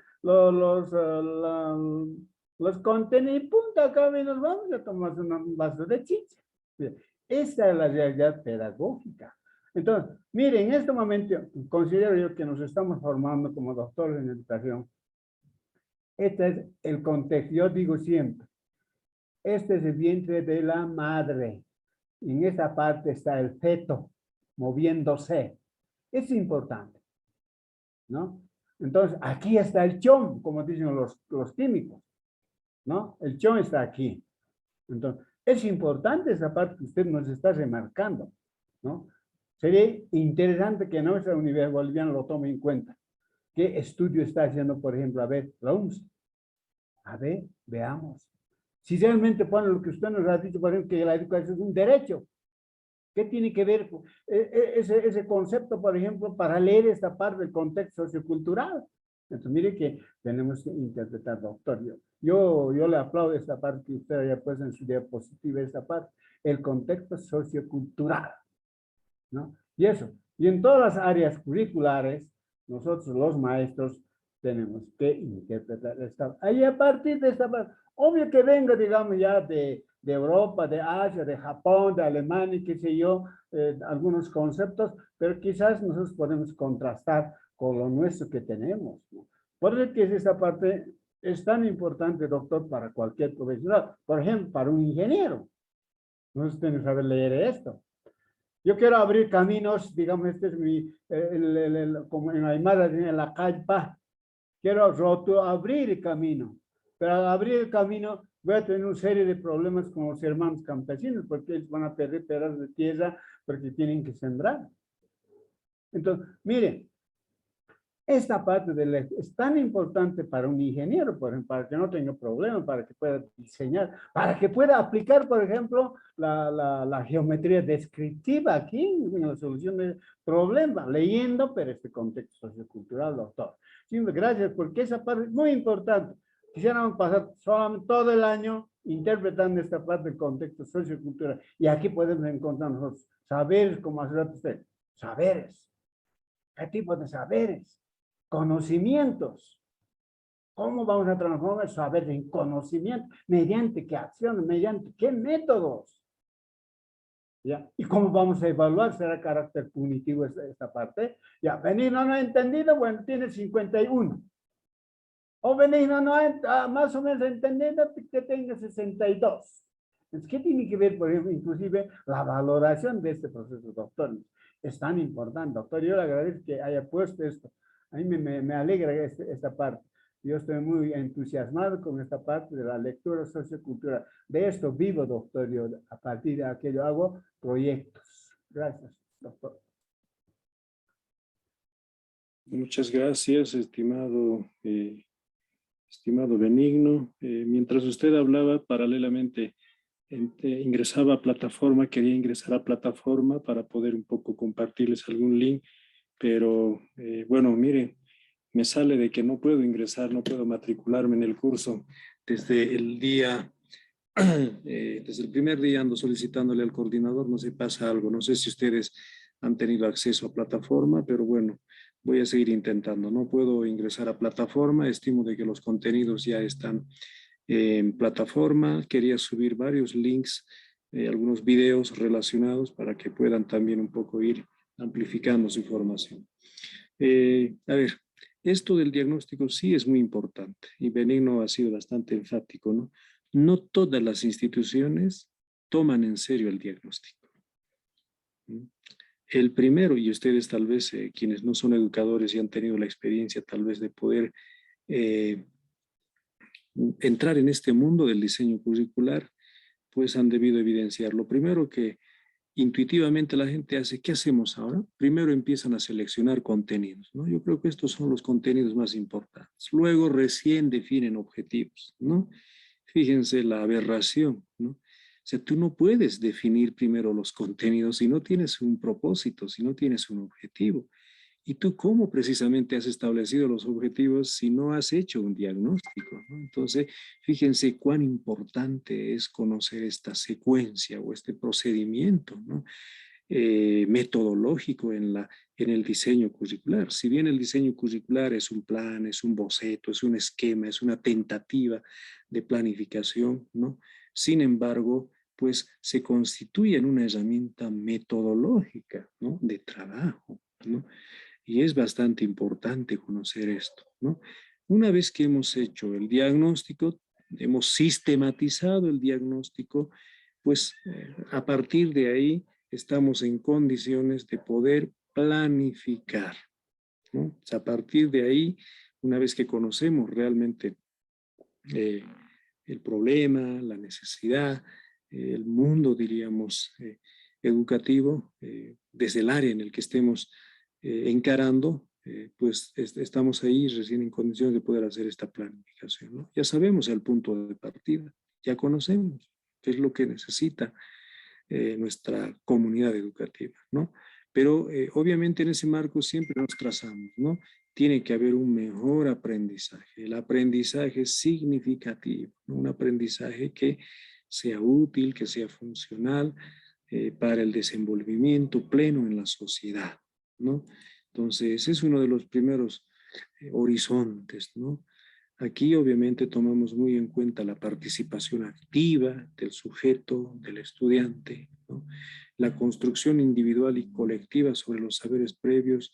los contenidos y punto, acá y nos vamos a tomar un vaso de chicha. Esa es la realidad pedagógica. Entonces, miren, en este momento considero yo que nos estamos formando como doctores en educación. Este es el contexto, yo digo siempre, este es el vientre de la madre. En esa parte está el feto moviéndose. Es importante, ¿no? Entonces, aquí está el chon, como dicen los químicos, ¿no? El chon está aquí. Entonces, es importante esa parte que usted nos está remarcando, ¿no? Sería interesante que nuestra Universidad Boliviana lo tome en cuenta. ¿Qué estudio está haciendo, por ejemplo, a ver, la UMS? A ver, veamos. Si realmente pone lo que usted nos ha dicho, por ejemplo, que la educación es un derecho, ¿qué tiene que ver con ese concepto, por ejemplo, para leer esta parte del contexto sociocultural? Entonces, mire que tenemos que interpretar, doctor. Yo le aplaudo esta parte que usted haya puesto en su diapositiva, esta parte, el contexto sociocultural, ¿no? Y eso, y en todas las áreas curriculares, nosotros los maestros tenemos que interpretar esta. Ahí a partir de esta parte, obvio que venga, digamos, ya de Europa, de Asia, de Japón, de Alemania, qué sé yo, algunos conceptos, pero quizás nosotros podemos contrastar con lo nuestro que tenemos, ¿no? Por eso que esta parte es tan importante, doctor, para cualquier profesional. Por ejemplo, para un ingeniero. Nosotros tenemos que saber leer esto. Yo quiero abrir caminos, digamos, este es mi, como en Aymara, en la calle, quiero abrir el camino. Pero al abrir el camino voy a tener una serie de problemas con los hermanos campesinos, porque ellos van a perder pedazos de tierra porque tienen que sembrar. Entonces, miren, esta parte es tan importante para un ingeniero, por ejemplo, para que no tenga problemas, para que pueda diseñar, para que pueda aplicar, por ejemplo, la geometría descriptiva aquí en la solución de problemas, leyendo, pero este contexto sociocultural, doctor. Sí, gracias, porque esa parte es muy importante. Quisiéramos pasar solamente todo el año interpretando esta parte del contexto sociocultural. Y aquí podemos encontrar nosotros saberes, como hace rato usted, saberes. ¿Qué tipo de saberes? Conocimientos. ¿Cómo vamos a transformar el saber en conocimiento? ¿Mediante qué acciones? ¿Mediante qué métodos? ¿Ya? ¿Y cómo vamos a evaluar? ¿Será carácter punitivo esta parte? Ya, Benigno no ha entendido, bueno, tiene 51. O Benigno no ha más o menos entendido que tenga 62. Entonces, ¿qué tiene que ver, por ejemplo, inclusive la valoración de este proceso, doctor? Es tan importante, doctor. Yo le agradezco que haya puesto esto. A mí me alegra esta parte. Yo estoy muy entusiasmado con esta parte de la lectura sociocultural. De esto vivo, doctor. Yo a partir de aquello hago proyectos. Gracias, doctor.
Muchas gracias, estimado Benigno. Mientras usted hablaba, paralelamente ingresaba a plataforma, quería ingresar a plataforma para poder un poco compartirles algún link, pero bueno, miren, me sale de que no puedo ingresar, no puedo matricularme en el curso desde el día, desde el primer día ando solicitándole al coordinador, no sé, pasa algo, no sé si ustedes han tenido acceso a plataforma, pero bueno, voy a seguir intentando, no puedo ingresar a plataforma, estimo de que los contenidos ya están en plataforma, quería subir varios links, algunos videos relacionados para que puedan también un poco ir amplificando su información. A ver, esto del diagnóstico sí es muy importante y Benigno ha sido bastante enfático, ¿no? No todas las instituciones toman en serio el diagnóstico. El primero, y ustedes tal vez, quienes no son educadores y han tenido la experiencia tal vez de poder entrar en este mundo del diseño curricular, pues han debido evidenciar. Lo primero que intuitivamente la gente hace, ¿qué hacemos ahora? Primero empiezan a seleccionar contenidos, ¿no? Yo creo que estos son los contenidos más importantes. Luego recién definen objetivos, ¿no? Fíjense la aberración, ¿no? O sea, tú no puedes definir primero los contenidos si no tienes un propósito, si no tienes un objetivo. ¿Y tú cómo precisamente has establecido los objetivos si no has hecho un diagnóstico, ¿no? Entonces, fíjense cuán importante es conocer esta secuencia o este procedimiento, ¿no? Metodológico en el diseño curricular. Si bien el diseño curricular es un plan, es un boceto, es un esquema, es una tentativa de planificación, ¿no? Sin embargo, pues se constituye en una herramienta metodológica, ¿no? De trabajo, ¿no? Y es bastante importante conocer esto, ¿no? Una vez que hemos hecho el diagnóstico, hemos sistematizado el diagnóstico, pues a partir de ahí estamos en condiciones de poder planificar, ¿no? O sea, a partir de ahí, una vez que conocemos realmente eh, el problema, la necesidad, el mundo, diríamos, educativo, desde el área en el que estemos encarando, pues estamos ahí recién en condiciones de poder hacer esta planificación, ¿no? Ya sabemos el punto de partida, ya conocemos qué es lo que necesita nuestra comunidad educativa, ¿no? Pero obviamente en ese marco siempre nos trazamos, ¿no? Tiene que haber un mejor aprendizaje, el aprendizaje significativo, ¿no? Un aprendizaje que sea útil, que sea funcional para el desenvolvimiento pleno en la sociedad, ¿no? Entonces, ese es uno de los primeros horizontes, ¿no? Aquí obviamente tomamos muy en cuenta la participación activa del sujeto, del estudiante, ¿no? La construcción individual y colectiva sobre los saberes previos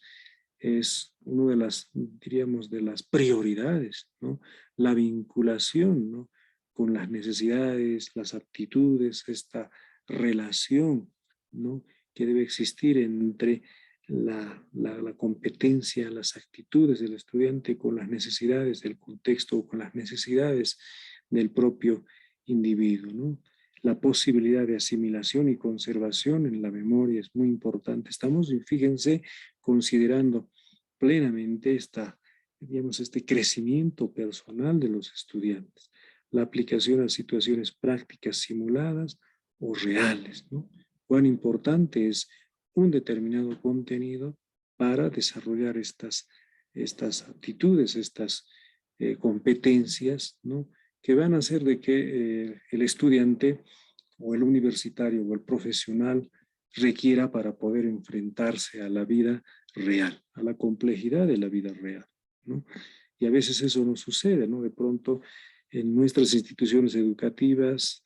es una de las, diríamos, de las prioridades, ¿no? La vinculación, ¿no? Con las necesidades, las aptitudes, esta relación, ¿no? Que debe existir entre la competencia, las actitudes del estudiante con las necesidades del contexto o con las necesidades del propio individuo, ¿no? La posibilidad de asimilación y conservación en la memoria es muy importante. Estamos, fíjense, considerando plenamente digamos, este crecimiento personal de los estudiantes, la aplicación a situaciones prácticas simuladas o reales, ¿no? Cuán importante es un determinado contenido para desarrollar estas aptitudes, estas competencias, ¿no? Que van a hacer de que el estudiante o el universitario o el profesional requiera para poder enfrentarse a la vida real, a la complejidad de la vida real, ¿no? Y a veces eso no sucede, ¿no? De pronto en nuestras instituciones educativas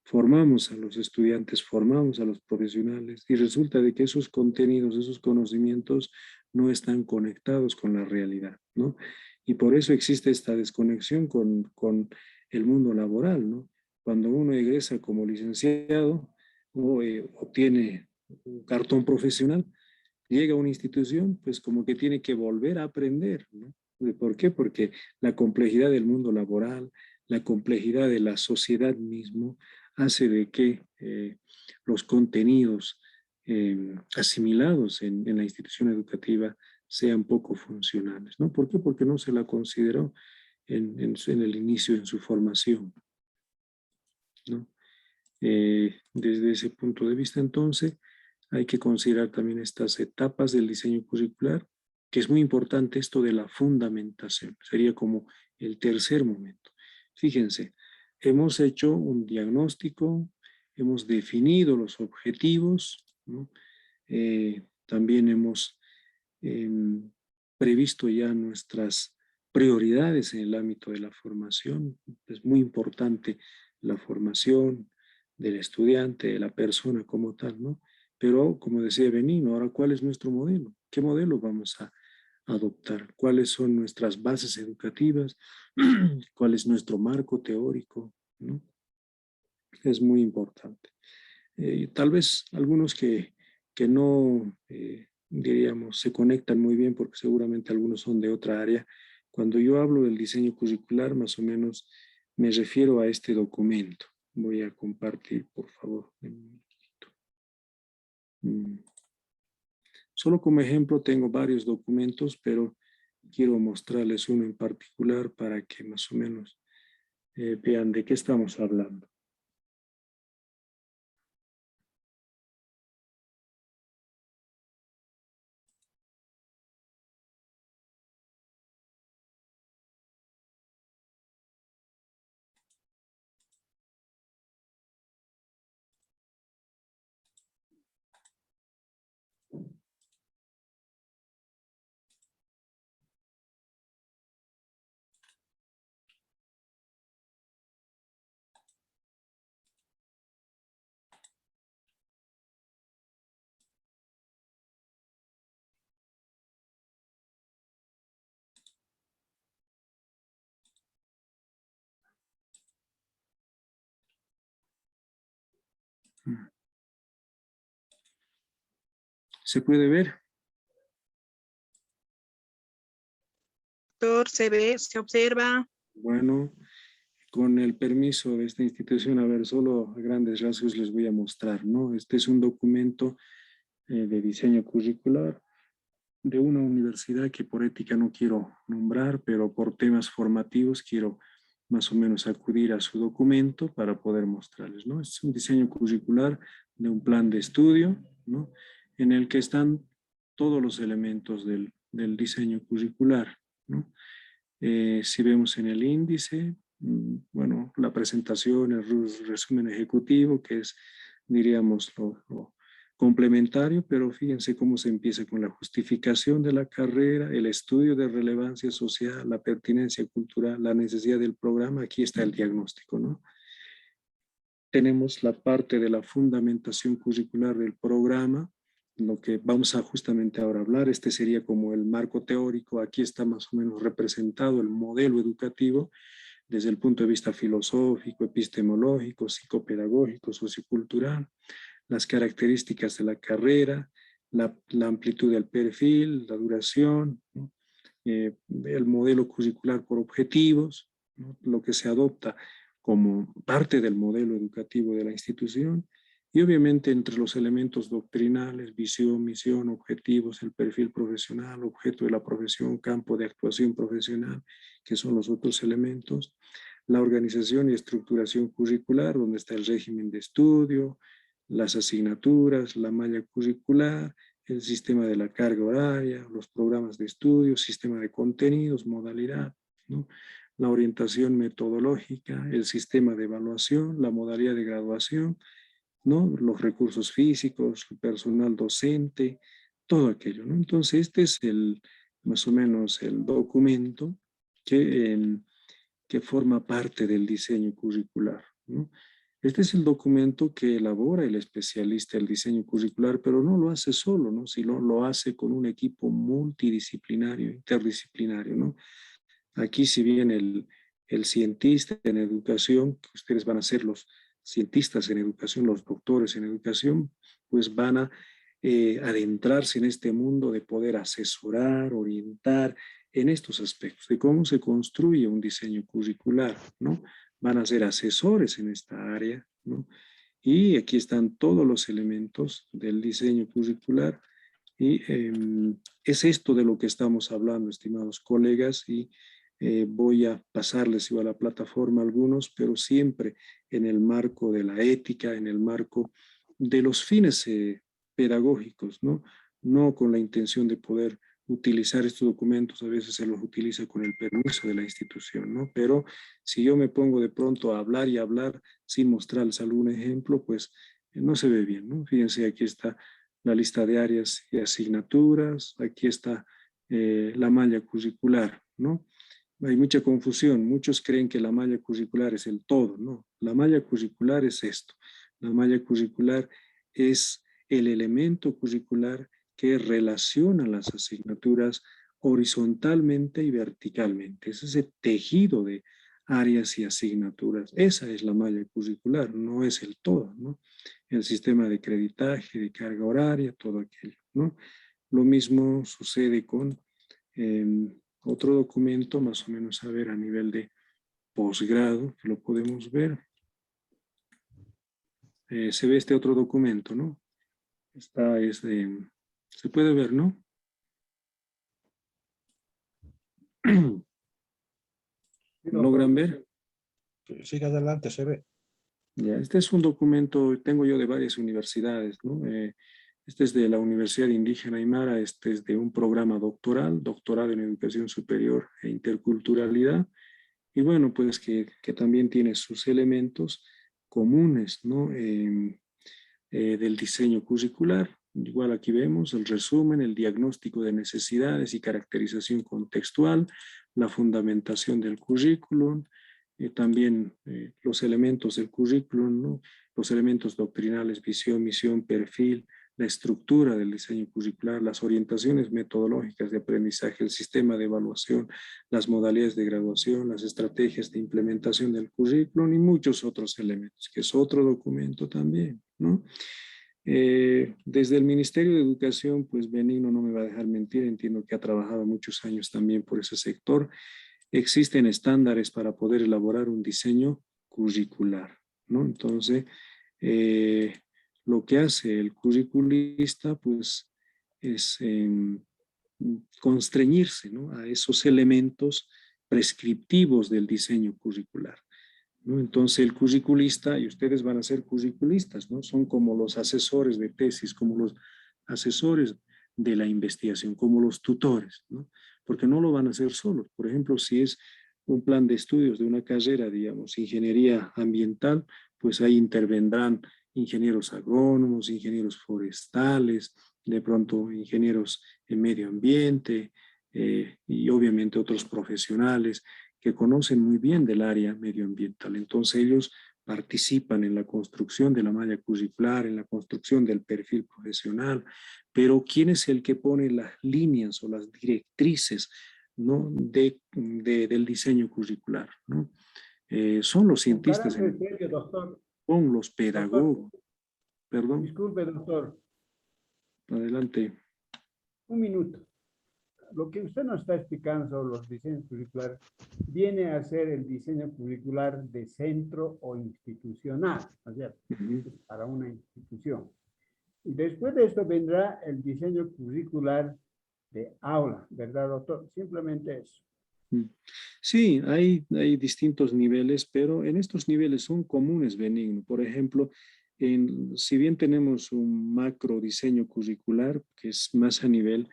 formamos a los estudiantes, formamos a los profesionales y resulta de que esos contenidos, esos conocimientos no están conectados con la realidad, ¿no? Y por eso existe esta desconexión con el mundo laboral, ¿no? Cuando uno egresa como licenciado o obtiene un cartón profesional, llega a una institución, pues como que tiene que volver a aprender, ¿no? ¿Por qué? Porque la complejidad del mundo laboral, la complejidad de la sociedad mismo, hace de que los contenidos asimilados en la institución educativa sean poco funcionales, ¿no? ¿Por qué? Porque no se la consideró en el inicio, en su formación, ¿no? Desde ese punto de vista, entonces, hay que considerar también estas etapas del diseño curricular, que es muy importante esto de la fundamentación. Sería como el tercer momento. Fíjense, hemos hecho un diagnóstico, hemos definido los objetivos, ¿no? También hemos previsto ya nuestras prioridades en el ámbito de la formación. Es muy importante la formación del estudiante, de la persona como tal, ¿no? Pero, como decía Benigno, ahora, ¿cuál es nuestro modelo? ¿Qué modelo vamos a adoptar? ¿Cuáles son nuestras bases educativas? ¿Cuál es nuestro marco teórico? ¿No? Es muy importante. Tal vez algunos que no, diríamos, se conectan muy bien porque seguramente algunos son de otra área. Cuando yo hablo del diseño curricular, más o menos me refiero a este documento. Voy a compartir, por favor. Solo como ejemplo tengo varios documentos, pero quiero mostrarles uno en particular para que más o menos vean de qué estamos hablando. ¿Se puede ver?
Doctor, se ve, se observa.
Bueno, con el permiso de esta institución, a ver, solo a grandes rasgos les voy a mostrar, ¿no? Este es un documento de diseño curricular de una universidad que por ética no quiero nombrar, pero por temas formativos quiero más o menos acudir a su documento para poder mostrarles, ¿no? Es un diseño curricular de un plan de estudio, ¿no? En el que están todos los elementos del diseño curricular, ¿no? Si vemos en el índice, bueno, la presentación, el resumen ejecutivo, que es, diríamos, lo complementario, pero fíjense cómo se empieza con la justificación de la carrera, el estudio de relevancia social, la pertinencia cultural, la necesidad del programa. Aquí está el diagnóstico, ¿no? Tenemos la parte de la fundamentación curricular del programa, lo que vamos a justamente ahora hablar. Este sería como el marco teórico. Aquí está más o menos representado el modelo educativo desde el punto de vista filosófico, epistemológico, psicopedagógico, sociocultural, las características de la carrera, la amplitud del perfil, la duración, ¿no? El modelo curricular por objetivos, ¿no? Lo que se adopta como parte del modelo educativo de la institución, y obviamente entre los elementos doctrinales, visión, misión, objetivos, el perfil profesional, objeto de la profesión, campo de actuación profesional, que son los otros elementos, la organización y estructuración curricular, donde está el régimen de estudio, las asignaturas, la malla curricular, el sistema de la carga horaria, los programas de estudio, sistema de contenidos, modalidad, ¿no? La orientación metodológica, el sistema de evaluación, la modalidad de graduación, ¿no? Los recursos físicos, el personal docente, todo aquello, ¿no? Entonces, este es más o menos el documento que forma parte del diseño curricular, ¿no? Este es el documento que elabora el especialista del diseño curricular, pero no lo hace solo, ¿no? Sino lo hace con un equipo multidisciplinario, interdisciplinario, ¿no? Aquí, si bien el cientista en educación, que ustedes van a ser los cientistas en educación, los doctores en educación, pues van a adentrarse en este mundo de poder asesorar, orientar en estos aspectos, de cómo se construye un diseño curricular, ¿no? Van a ser asesores en esta área, ¿no? Y aquí están todos los elementos del diseño curricular y es esto de lo que estamos hablando, estimados colegas, y voy a pasarles igual a la plataforma algunos, pero siempre en el marco de la ética, en el marco de los fines pedagógicos, ¿no? No con la intención de poder utilizar estos documentos, a veces se los utiliza con el permiso de la institución, ¿no? Pero si yo me pongo de pronto a hablar y hablar sin mostrarles algún ejemplo, pues no se ve bien, ¿no? Fíjense, aquí está la lista de áreas y asignaturas, aquí está la malla curricular, ¿no? Hay mucha confusión, muchos creen que la malla curricular es el todo, ¿no? La malla curricular es esto, la malla curricular es el elemento curricular que relaciona las asignaturas horizontalmente y verticalmente, es ese tejido de áreas y asignaturas, esa es la malla curricular, no es el todo, ¿no? El sistema de creditaje, de carga horaria, todo aquello, ¿no? Lo mismo sucede con otro documento, más o menos a ver a nivel de posgrado, que lo podemos ver. Se ve este otro documento, ¿no? Se puede ver, ¿no? ¿Logran ver?
Siga adelante, se ve.
Ya, este es un documento, tengo yo de varias universidades, ¿no? Este es de la Universidad Indígena Aymara, este es de un programa doctoral, doctorado en educación superior e interculturalidad, y bueno, pues que también tiene sus elementos comunes, ¿no? Del diseño curricular. Igual aquí vemos el resumen, el diagnóstico de necesidades y caracterización contextual, la fundamentación del currículum, también los elementos del currículum, ¿no? Los elementos doctrinales, visión, misión, perfil, la estructura del diseño curricular, las orientaciones metodológicas de aprendizaje, el sistema de evaluación, las modalidades de graduación, las estrategias de implementación del currículum y muchos otros elementos, que es otro documento también, ¿no? Desde el Ministerio de Educación, pues Benigno no me va a dejar mentir, entiendo que ha trabajado muchos años también por ese sector. Existen estándares para poder elaborar un diseño curricular, ¿no? Entonces, lo que hace el curriculista, pues, es constreñirse, ¿no? A esos elementos prescriptivos del diseño curricular, ¿no? Entonces, el curriculista, y ustedes van a ser curriculistas, ¿no? Son como los asesores de tesis, como los asesores de la investigación, como los tutores, ¿no? Porque no lo van a hacer solos. Por ejemplo, si es un plan de estudios de una carrera, digamos, ingeniería ambiental, pues ahí intervendrán ingenieros agrónomos, ingenieros forestales, de pronto ingenieros en medio ambiente y obviamente otros profesionales que conocen muy bien del área medioambiental. Entonces ellos participan en la construcción de la malla curricular, en la construcción del perfil profesional, pero ¿quién es el que pone las líneas o las directrices, ¿no? Del diseño curricular, ¿no? Son los
Con
cientistas,
carácter serio, doctor.
son los
Doctor,
pedagogos, perdón,
disculpe, doctor,
adelante.
un minuto. Lo que usted nos está explicando sobre los diseños curriculares viene a ser el diseño curricular de centro o institucional, ¿no es cierto? Es para una institución. Y después de esto vendrá el diseño curricular de aula, ¿verdad, doctor? Simplemente eso.
Sí, hay distintos niveles, pero en estos niveles son comunes, Benigno. Por ejemplo, si bien tenemos un macro diseño curricular, que es más a nivel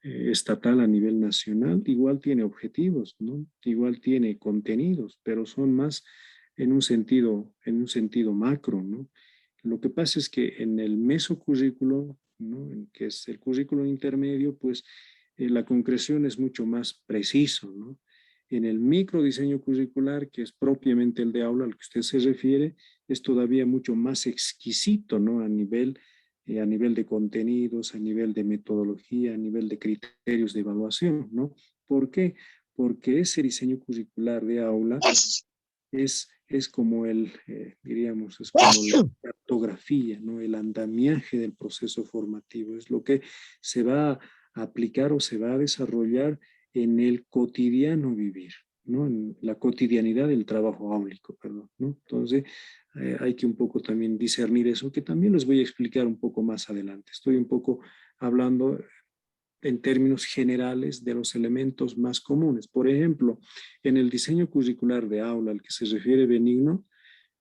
estatal, a nivel nacional, igual tiene objetivos, ¿no? Igual tiene contenidos, pero son más en un sentido macro, ¿no? Lo que pasa es que en el mesocurrículo, ¿no? Que es el currículo intermedio, pues la concreción es mucho más preciso, ¿no? En el microdiseño curricular, que es propiamente el de aula al que usted se refiere, es todavía mucho más exquisito, ¿no? A nivel de contenidos, a nivel de metodología, a nivel de criterios de evaluación, ¿no? ¿Por qué? Porque ese diseño curricular de aula es como diríamos, es como la cartografía, ¿no? El andamiaje del proceso formativo, es lo que se va a aplicar o se va a desarrollar en el cotidiano vivir, ¿no? En la cotidianidad del trabajo áulico, perdón, ¿no? Entonces, hay que un poco también discernir eso, que también les voy a explicar un poco más adelante. Estoy un poco hablando en términos generales de los elementos más comunes. Por ejemplo, en el diseño curricular de aula al que se refiere Benigno,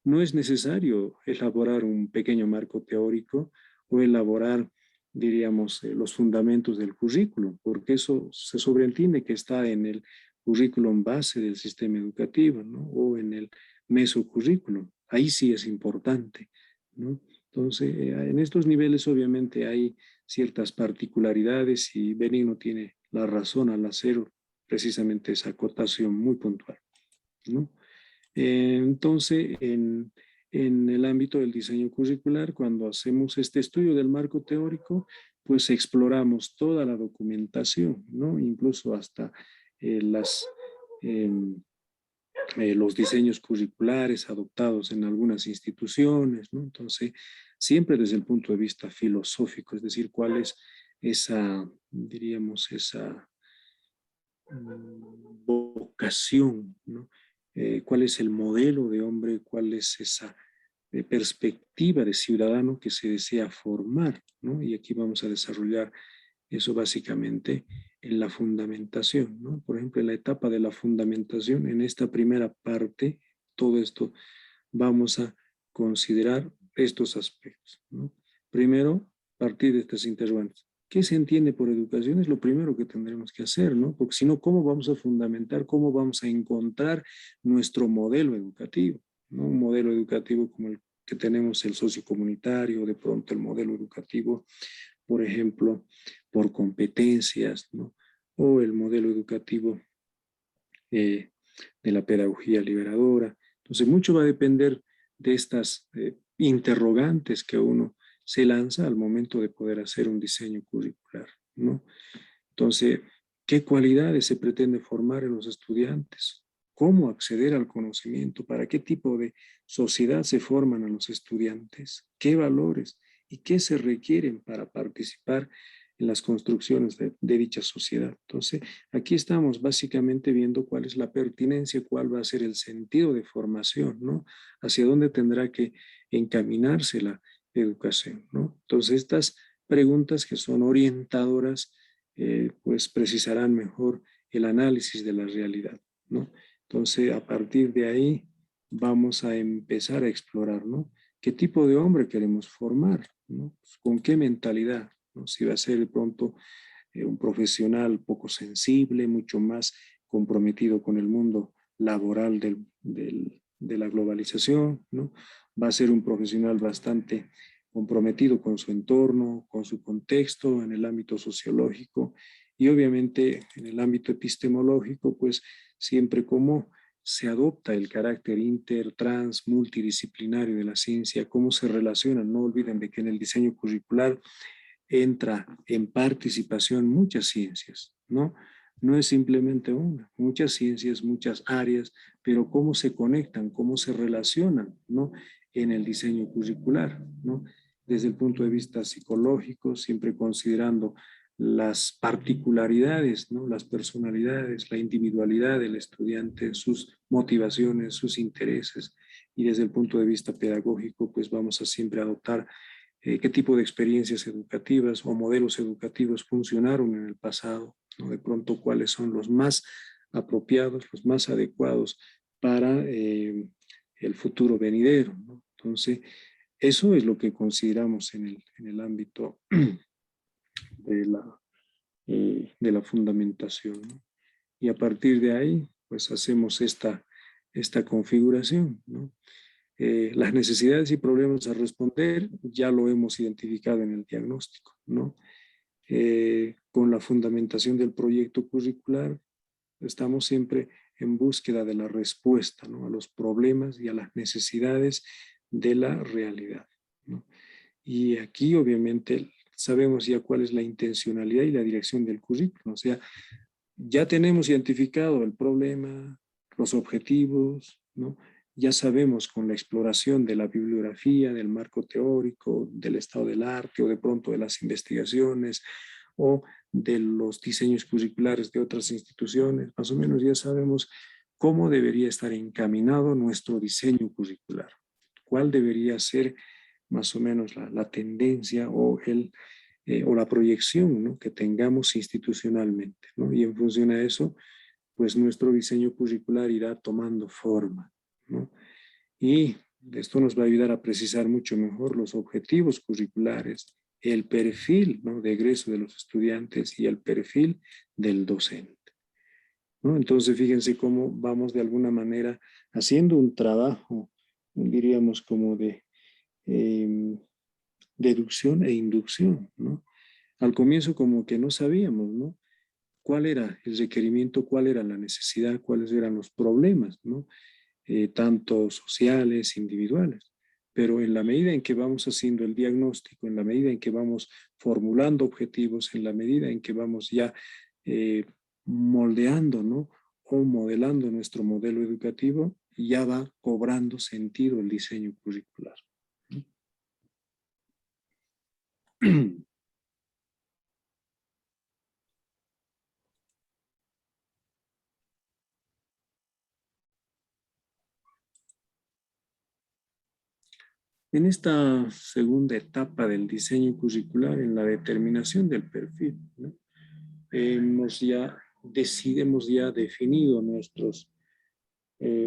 no es necesario elaborar un pequeño marco teórico o elaborar, diríamos, los fundamentos del currículum, porque eso se sobreentiende que está en el currículum base del sistema educativo, ¿no? O en el mesocurrículum. Ahí sí es importante, ¿no? Entonces, en estos niveles obviamente hay ciertas particularidades y Benigno tiene la razón al hacer precisamente esa acotación muy puntual, ¿no? Entonces, en el ámbito del diseño curricular, cuando hacemos este estudio del marco teórico, pues exploramos toda la documentación, ¿no? Incluso hasta eh, las, eh, los diseños curriculares adoptados en algunas instituciones, ¿no? Entonces, siempre desde el punto de vista filosófico, es decir, cuál es esa, diríamos, esa vocación, ¿no? Cuál es el modelo de hombre, cuál es esa perspectiva de ciudadano que se desea formar, ¿no? Y aquí vamos a desarrollar eso básicamente en la fundamentación, ¿no? Por ejemplo, en la etapa de la fundamentación, en esta primera parte, todo esto vamos a considerar estos aspectos, ¿no? Primero, partir de estas interrogantes. ¿Qué se entiende por educación? Es lo primero que tendremos que hacer, ¿no? Porque si no, ¿cómo vamos a fundamentar, cómo vamos a encontrar nuestro modelo educativo, ¿no? Un modelo educativo como el que tenemos, el sociocomunitario, de pronto el modelo educativo, por ejemplo, por competencias, ¿no? O el modelo educativo de la pedagogía liberadora. Entonces, mucho va a depender de estas interrogantes que uno se lanza al momento de poder hacer un diseño curricular, ¿no? Entonces, ¿qué cualidades se pretende formar en los estudiantes? ¿Cómo acceder al conocimiento? ¿Para qué tipo de sociedad se forman a los estudiantes? ¿Qué valores y qué se requieren para participar en las construcciones de dicha sociedad? Entonces, aquí estamos básicamente viendo cuál es la pertinencia, cuál va a ser el sentido de formación, ¿no? Hacia dónde tendrá que encaminarse la educación, ¿no? Entonces, estas preguntas que son orientadoras, pues precisarán mejor el análisis de la realidad, ¿no? Entonces, a partir de ahí vamos a empezar a explorar, ¿no? ¿Qué tipo de hombre queremos formar, ¿no? ¿Con qué mentalidad, ¿no? Si va a ser de pronto un profesional poco sensible, mucho más comprometido con el mundo laboral de la globalización, ¿no? Va a ser un profesional bastante comprometido con su entorno, con su contexto, en el ámbito sociológico y obviamente en el ámbito epistemológico, pues siempre como se adopta el carácter inter, trans, multidisciplinario de la ciencia, cómo se relacionan. No olviden de que en el diseño curricular entra en participación muchas ciencias, ¿no? No es simplemente una, muchas ciencias, muchas áreas, pero cómo se conectan, cómo se relacionan, ¿no? En el diseño curricular, ¿no? Desde el punto de vista psicológico, siempre considerando las particularidades, ¿no? Las personalidades, la individualidad del estudiante, sus motivaciones, sus intereses, y desde el punto de vista pedagógico, pues vamos a siempre adoptar qué tipo de experiencias educativas o modelos educativos funcionaron en el pasado, ¿no? De pronto, cuáles son los más apropiados, los más adecuados para el futuro venidero, ¿no? Entonces, eso es lo que consideramos en el ámbito de la fundamentación, ¿no? Y a partir de ahí, pues hacemos esta configuración, ¿no? Las necesidades y problemas a responder ya lo hemos identificado en el diagnóstico, ¿no? Con la fundamentación del proyecto curricular estamos siempre en búsqueda de la respuesta, ¿no? A los problemas y a las necesidades de la realidad, ¿no? Y aquí obviamente sabemos ya cuál es la intencionalidad y la dirección del currículo, o sea, ya tenemos identificado el problema, los objetivos, ¿no? Ya sabemos con la exploración de la bibliografía, del marco teórico, del estado del arte o de pronto de las investigaciones o de los diseños curriculares de otras instituciones, más o menos ya sabemos cómo debería estar encaminado nuestro diseño curricular, cuál debería ser más o menos la tendencia o la proyección, ¿no? Que tengamos institucionalmente, ¿no? Y en función a eso, pues nuestro diseño curricular irá tomando forma, ¿no? Y esto nos va a ayudar a precisar mucho mejor los objetivos curriculares, el perfil, ¿no? De egreso de los estudiantes y el perfil del docente, ¿no? Entonces, fíjense cómo vamos de alguna manera haciendo un trabajo, diríamos como de deducción e inducción, ¿no? Al comienzo como que no sabíamos, ¿no? ¿Cuál era el requerimiento, cuál era la necesidad, cuáles eran los problemas, ¿no? Tanto sociales, individuales. Pero en la medida en que vamos haciendo el diagnóstico, en la medida en que vamos formulando objetivos, en la medida en que vamos ya moldeando, ¿no? O modelando nuestro modelo educativo, ya va cobrando sentido el diseño curricular. En esta segunda etapa del diseño curricular, en la determinación del perfil, ¿no? hemos ya definido nuestros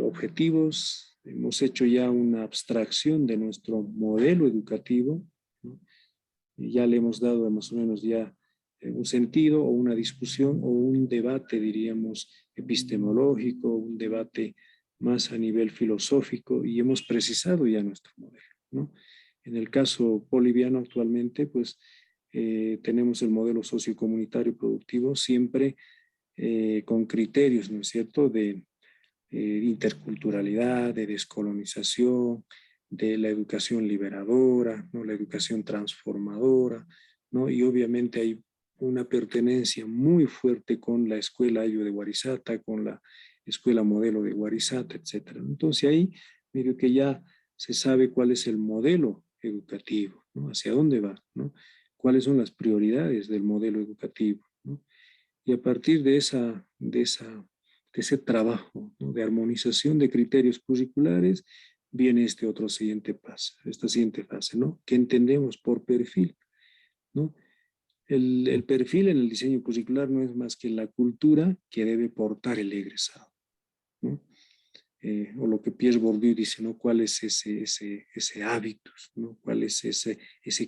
objetivos, hemos hecho ya una abstracción de nuestro modelo educativo, ¿no? Y ya le hemos dado más o menos ya un sentido o una discusión o un debate, diríamos, epistemológico, un debate más a nivel filosófico, y hemos precisado ya nuestro modelo, ¿no? En el caso boliviano actualmente, pues tenemos el modelo sociocomunitario productivo siempre con criterios, ¿no es cierto?, de interculturalidad, de descolonización, de la educación liberadora, ¿no?, la educación transformadora, ¿no? Y obviamente hay una pertenencia muy fuerte con la escuela Ayo de Guarizata, con la escuela modelo de Guarizata, etc. Entonces ahí medio que ya se sabe cuál es el modelo educativo, ¿no? Hacia dónde va, ¿no? Cuáles son las prioridades del modelo educativo, ¿no? Y a partir de ese trabajo, ¿no?, de armonización de criterios curriculares, viene este otro siguiente paso, esta siguiente fase, ¿no? ¿Qué entendemos por perfil, ¿no? El perfil en el diseño curricular no es más que la cultura que debe portar el egresado, ¿no? O lo que Pierre Bourdieu dice, ¿no? ¿Cuál es ese hábitus, ¿no? ¿Cuál es ese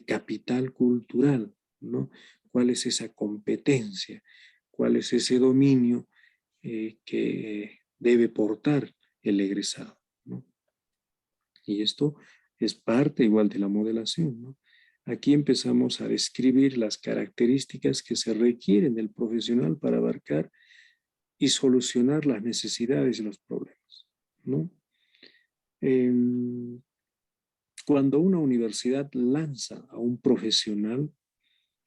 capital cultural, ¿no? ¿Cuál es esa competencia? ¿Cuál es ese dominio que debe portar el egresado, ¿no? Y esto es parte igual de la modelación, ¿no? Aquí empezamos a describir las características que se requieren del profesional para abarcar y solucionar las necesidades y los problemas, ¿no? Cuando una universidad lanza a un profesional,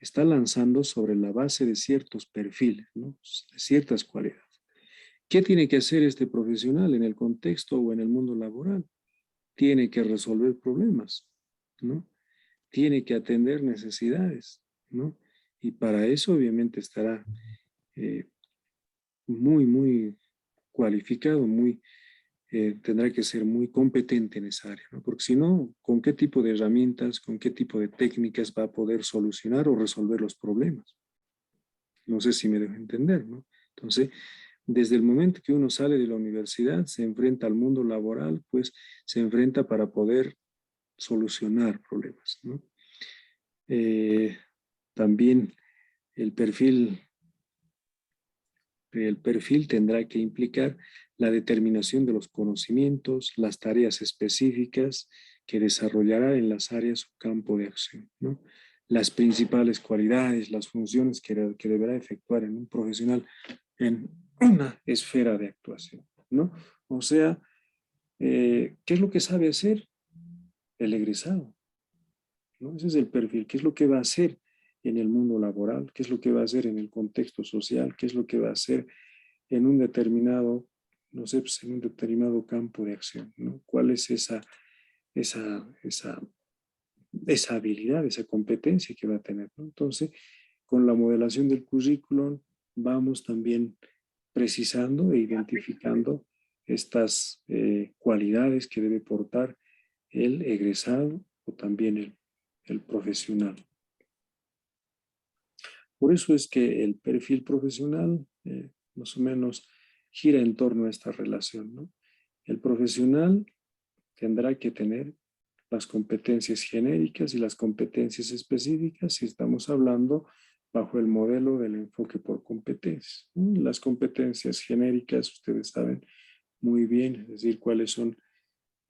está lanzando sobre la base de ciertos perfiles, ¿no?, de ciertas cualidades. ¿Qué tiene que hacer este profesional en el contexto o en el mundo laboral? Tiene que resolver problemas, ¿no? Tiene que atender necesidades, ¿no? Y para eso obviamente estará muy cualificado, tendrá que ser muy competente en esa área, ¿no? Porque si no, ¿con qué tipo de herramientas, con qué tipo de técnicas va a poder solucionar o resolver los problemas? No sé si me dejo entender, ¿no? Entonces, desde el momento que uno sale de la universidad, se enfrenta al mundo laboral, pues se enfrenta para poder solucionar problemas, ¿no? También el perfil tendrá que implicar la determinación de los conocimientos, las tareas específicas que desarrollará en las áreas o campo de acción, ¿no? Las principales cualidades, las funciones que deberá efectuar en un profesional en una esfera de actuación, ¿no? O sea, ¿qué es lo que sabe hacer el egresado, ¿no? Ese es el perfil. ¿Qué es lo que va a hacer en el mundo laboral? ¿Qué es lo que va a hacer en el contexto social? ¿Qué es lo que va a hacer en un determinado, no sé, pues en un determinado campo de acción, ¿no? ¿Cuál es esa habilidad, esa competencia que va a tener, ¿no? Entonces, con la modelación del currículum vamos también precisando e identificando estas cualidades que debe portar el egresado o también el profesional. Por eso es que el perfil profesional más o menos gira en torno a esta relación, ¿no? El profesional tendrá que tener las competencias genéricas y las competencias específicas si estamos hablando bajo el modelo del enfoque por competencias, ¿no? Las competencias genéricas, ustedes saben muy bien, es decir, cuáles son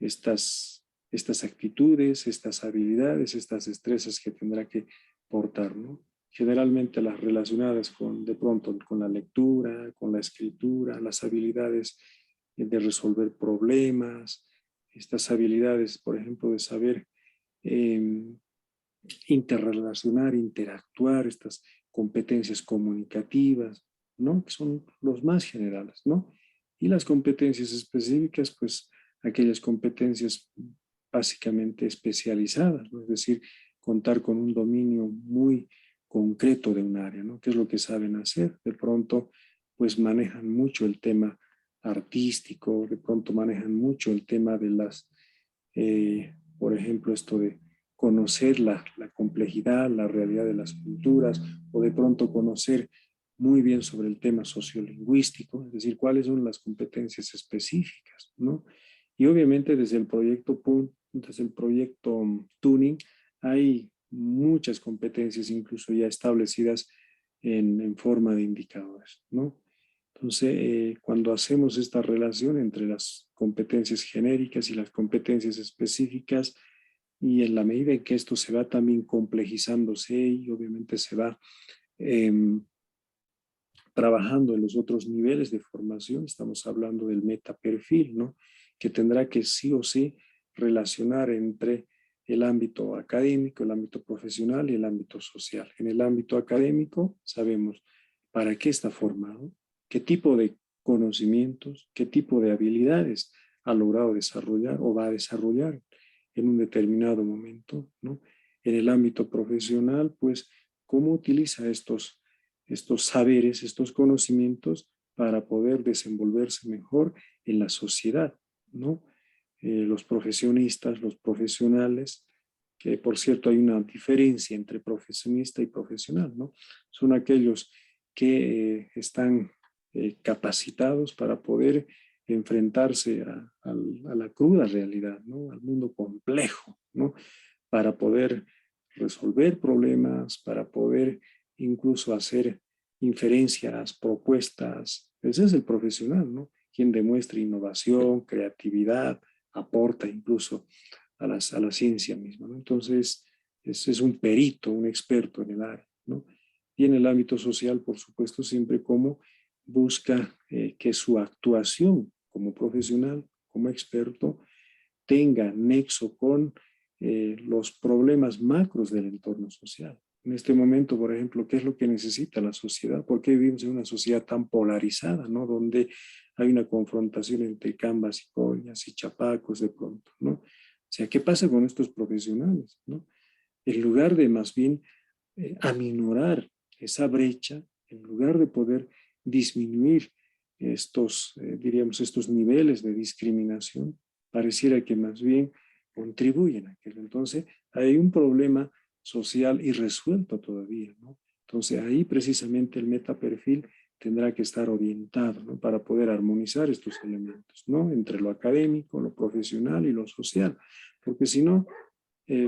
estas actitudes, estas habilidades, estas destrezas que tendrá que portar, ¿no? Generalmente las relacionadas de pronto con la lectura, con la escritura, las habilidades de resolver problemas, estas habilidades, por ejemplo, de saber interrelacionar, interactuar, estas competencias comunicativas, ¿no? Que son los más generales, ¿no? Y las competencias específicas, pues aquellas competencias básicamente especializadas, ¿no? Es decir, contar con un dominio muy concreto de un área, ¿no? ¿Qué es lo que saben hacer? De pronto, pues manejan mucho el tema artístico, de pronto manejan mucho el tema de por ejemplo, esto de conocer la complejidad, la realidad de las culturas, o de pronto conocer muy bien sobre el tema sociolingüístico, es decir, cuáles son las competencias específicas, ¿no? Y obviamente desde el proyecto Tuning hay muchas competencias incluso ya establecidas en forma de indicadores, ¿no? Entonces, cuando hacemos esta relación entre las competencias genéricas y las competencias específicas, y en la medida en que esto se va también complejizándose y obviamente se va trabajando en los otros niveles de formación, estamos hablando del metaperfil, ¿no? Que tendrá que sí o sí relacionar entre el ámbito académico, el ámbito profesional y el ámbito social. En el ámbito académico sabemos para qué está formado, qué tipo de conocimientos, qué tipo de habilidades ha logrado desarrollar o va a desarrollar en un determinado momento, ¿no? En el ámbito profesional, pues, cómo utiliza estos saberes, estos conocimientos para poder desenvolverse mejor en la sociedad, ¿no? Los profesionistas, los profesionales, que por cierto hay una diferencia entre profesionista y profesional, ¿no? Son aquellos que están capacitados para poder enfrentarse a la cruda realidad, ¿no? Al mundo complejo, ¿no? Para poder resolver problemas, para poder incluso hacer inferencias, propuestas. Ese es el profesional, ¿no? Quien demuestra innovación, creatividad, aporta incluso a la ciencia misma, ¿no? Entonces, es un perito, un experto en el área, ¿no? Y en el ámbito social, por supuesto, siempre como busca que su actuación como profesional, como experto, tenga nexo con los problemas macros del entorno social. En este momento, por ejemplo, ¿qué es lo que necesita la sociedad? ¿Por qué vivimos en una sociedad tan polarizada, ¿no? Donde hay una confrontación entre cambas y coñas y chapacos de pronto, ¿no? O sea, ¿qué pasa con estos profesionales, ¿no? En lugar de más bien aminorar esa brecha, en lugar de poder disminuir diríamos, estos niveles de discriminación, pareciera que más bien contribuyen a aquello. Entonces, hay un problema social irresuelto todavía, ¿no? Entonces, ahí precisamente el metaperfil tendrá que estar orientado, ¿no? Para poder armonizar estos elementos, ¿no? Entre lo académico, lo profesional y lo social, porque si no,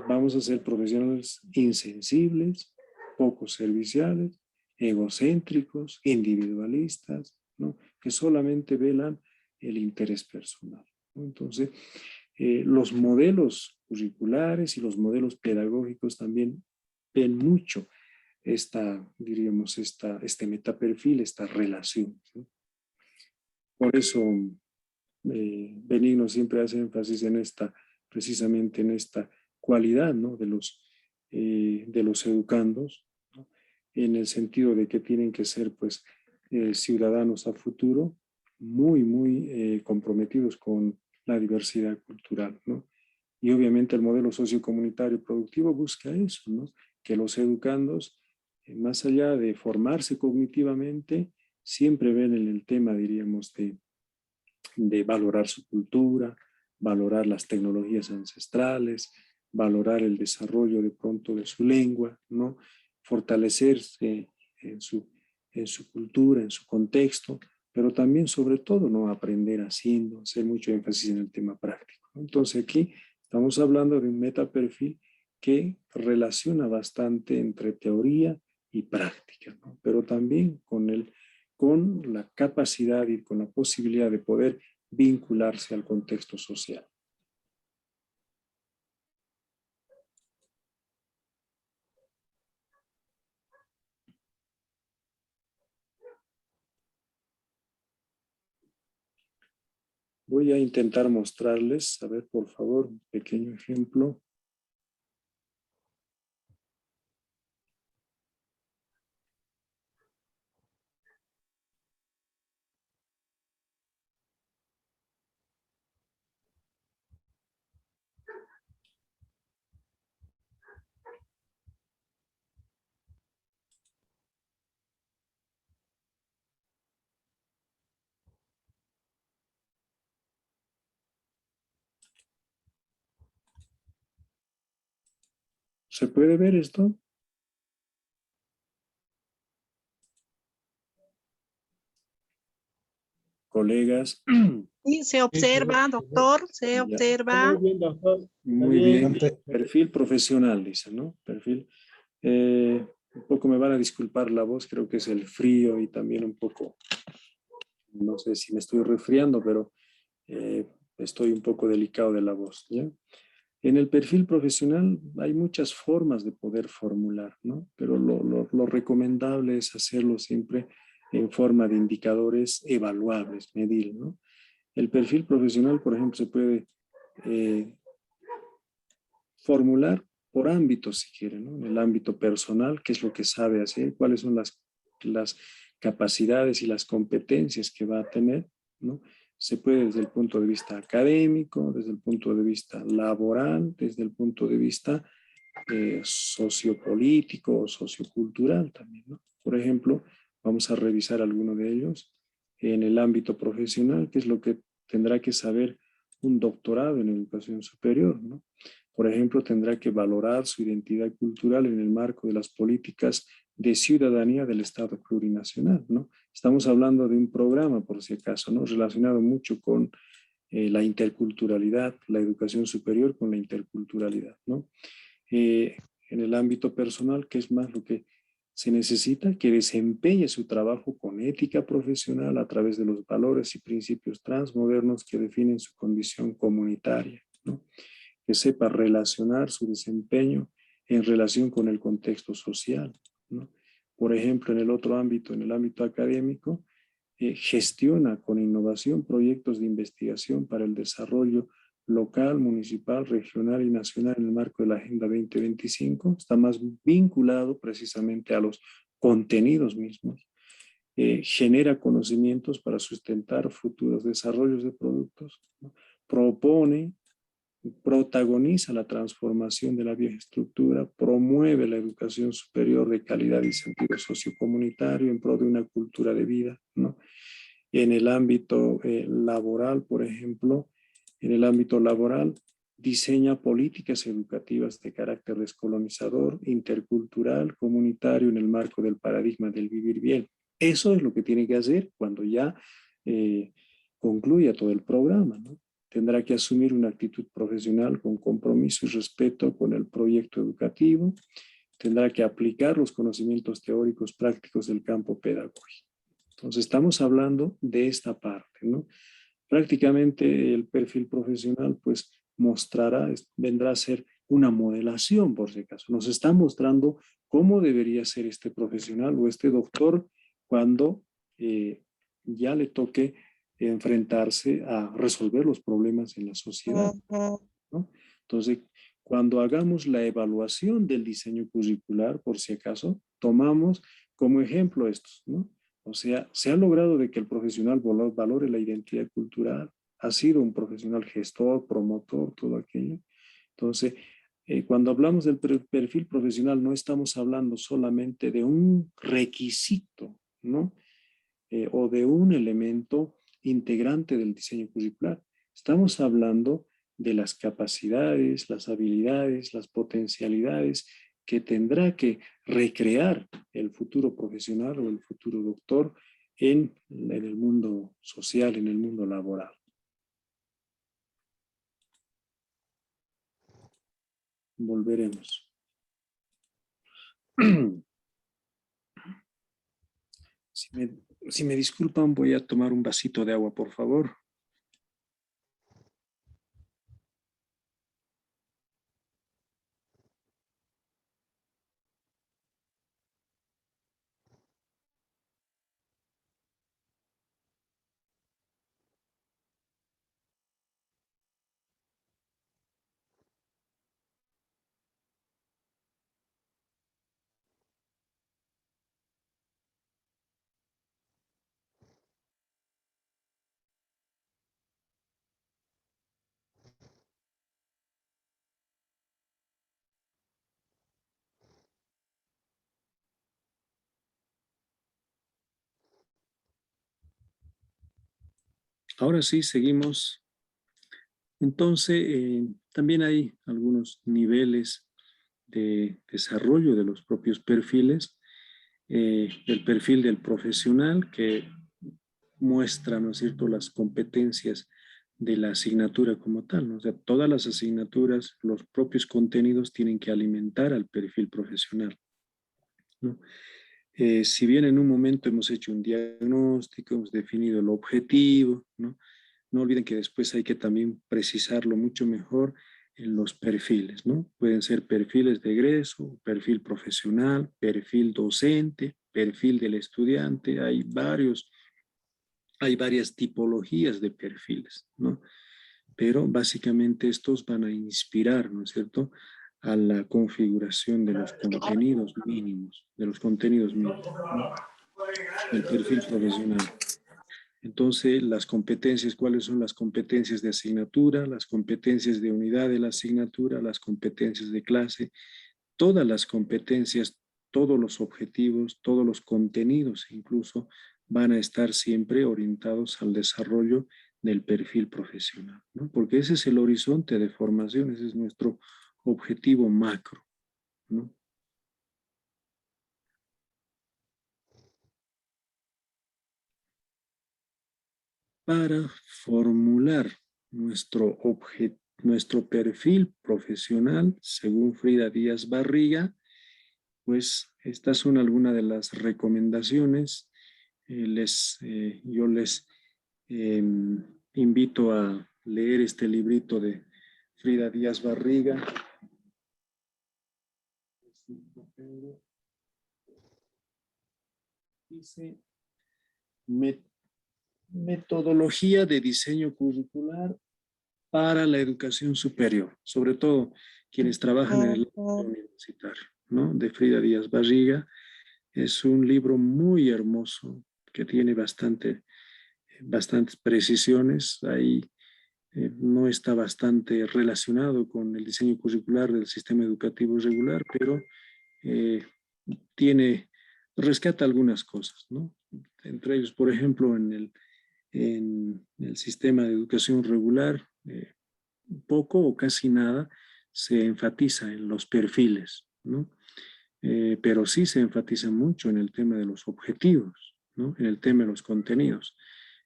vamos a ser profesionales insensibles, poco serviciales, egocéntricos, individualistas, ¿no? Que solamente velan el interés personal, ¿no? Entonces, los modelos curriculares y los modelos pedagógicos también ven mucho diríamos, este metaperfil, esta relación, ¿no? Por eso, Benigno siempre hace énfasis en precisamente en esta cualidad, ¿no? De los educandos, ¿no? En el sentido de que tienen que ser, pues, ciudadanos a futuro, muy comprometidos con la diversidad cultural, ¿no? Y obviamente el modelo sociocomunitario productivo busca eso, ¿no? Que los educandos, más allá de formarse cognitivamente, siempre ven en el tema, diríamos, de valorar su cultura, valorar las tecnologías ancestrales, valorar el desarrollo de pronto de su lengua, ¿no? Fortalecerse en su cultura, en su contexto, pero también sobre todo, ¿no? Aprender haciendo, hacer mucho énfasis en el tema práctico, ¿no? Entonces aquí estamos hablando de un metaperfil que relaciona bastante entre teoría y práctica, ¿no? Pero también con la capacidad y con la posibilidad de poder vincularse al contexto social. Voy a intentar mostrarles, a ver, por favor, un pequeño ejemplo. ¿Se puede ver esto? colegas.
Sí, se observa, doctor, se
Ya.
observa.
Muy bien, doctor.
Muy
bien.
bien. Perfil profesional, dice, ¿no? Perfil. Un poco me van a disculpar la voz, creo que es el frío y también un poco, no sé si me estoy resfriando, pero estoy un poco delicado de la voz, ¿ya? En el perfil profesional hay muchas formas de poder formular, ¿no? Pero lo recomendable es hacerlo siempre en forma de indicadores evaluables, medir, ¿no? El perfil profesional, por ejemplo, se puede formular por ámbito, si quieren, ¿no? En el ámbito personal, qué es lo que sabe hacer, cuáles son las capacidades y las competencias que va a tener, ¿no? Se puede desde el punto de vista académico, desde el punto de vista laboral, desde el punto de vista sociopolítico o sociocultural también, ¿no? Por ejemplo, vamos a revisar alguno de ellos. En el ámbito profesional, qué es lo que tendrá que saber un doctorado en educación superior, ¿no? Por ejemplo, tendrá que valorar su identidad cultural en el marco de las políticas de ciudadanía del Estado plurinacional, ¿no? Estamos hablando de un programa, por si acaso, ¿no? Relacionado mucho con la interculturalidad, la educación superior con la interculturalidad, ¿no? En el ámbito personal, que es más lo que se necesita, que desempeñe su trabajo con ética profesional a través de los valores y principios transmodernos que definen su condición comunitaria, ¿no? Que sepa relacionar su desempeño en relación con el contexto social, ¿no? Por ejemplo, en el otro ámbito, en el ámbito académico, gestiona con innovación proyectos de investigación para el desarrollo local, municipal, regional y nacional en el marco de la Agenda 2025. Está más vinculado precisamente a los contenidos mismos. Genera conocimientos para sustentar futuros desarrollos de productos, ¿no? Propone, protagoniza la transformación de la vieja estructura, promueve la educación superior de calidad y sentido sociocomunitario en pro de una cultura de vida, ¿no? En el ámbito laboral, por ejemplo, en el ámbito laboral, diseña políticas educativas de carácter descolonizador, intercultural, comunitario en el marco del paradigma del vivir bien. Eso es lo que tiene que hacer cuando ya concluya todo el programa, ¿no? Tendrá que asumir una actitud profesional con compromiso y respeto con el proyecto educativo. Tendrá que aplicar los conocimientos teóricos prácticos del campo pedagógico. Entonces, estamos hablando de esta parte, ¿no? Prácticamente el perfil profesional, pues, vendrá a ser una modelación, por si acaso. Nos está mostrando cómo debería ser este profesional o este doctor cuando ya le toque enfrentarse a resolver los problemas en la sociedad, ¿no? Entonces, cuando hagamos la evaluación del diseño curricular, por si acaso, tomamos como ejemplo estos, ¿no? O sea, se ha logrado de que el profesional valore la identidad cultural, ha sido un profesional gestor, promotor, todo aquello. Entonces, cuando hablamos del perfil profesional, no estamos hablando solamente de un requisito, ¿no? O de un elemento integrante del diseño curricular. Estamos hablando de las capacidades, las habilidades, las potencialidades que tendrá que recrear el futuro profesional o el futuro doctor en el mundo social, en el mundo laboral. Volveremos. Si me disculpan, voy a tomar un vasito de agua, por favor. Ahora sí, seguimos. Entonces, también hay algunos niveles de desarrollo de los propios perfiles. El perfil del profesional, que muestra, ¿no es cierto?, las competencias de la asignatura como tal, ¿no? O sea, todas las asignaturas, los propios contenidos tienen que alimentar al perfil profesional, ¿no? Si bien en un momento hemos hecho un diagnóstico, hemos definido el objetivo, ¿no? No olviden que después hay que también precisarlo mucho mejor en los perfiles, ¿no? Pueden ser perfiles de egreso, perfil profesional, perfil docente, perfil del estudiante. Hay varias tipologías de perfiles, ¿no? Pero básicamente estos van a inspirar, ¿no es cierto?, a la configuración de los contenidos mínimos, ¿no?, del perfil profesional. Entonces, las competencias, ¿cuáles son las competencias de asignatura? Las competencias de unidad de la asignatura, las competencias de clase, todas las competencias, todos los objetivos, todos los contenidos incluso van a estar siempre orientados al desarrollo del perfil profesional, ¿no? Porque ese es el horizonte de formación, ese es nuestro objetivo macro, ¿no? Para formular nuestro perfil profesional, según Frida Díaz Barriga, pues estas son algunas de las recomendaciones. Yo les invito a leer este librito de Frida Díaz Barriga. Dice, metodología de diseño curricular para la educación superior, sobre todo quienes trabajan en el ámbito universitario, ¿no? De Frida Díaz Barriga. Es un libro muy hermoso que tiene bastantes precisiones. Ahí no está bastante relacionado con el diseño curricular del sistema educativo regular, pero rescata algunas cosas, ¿no? Entre ellos, por ejemplo, en el sistema de educación regular, poco o casi nada se enfatiza en los perfiles, ¿no? Pero sí se enfatiza mucho en el tema de los objetivos, ¿no? En el tema de los contenidos.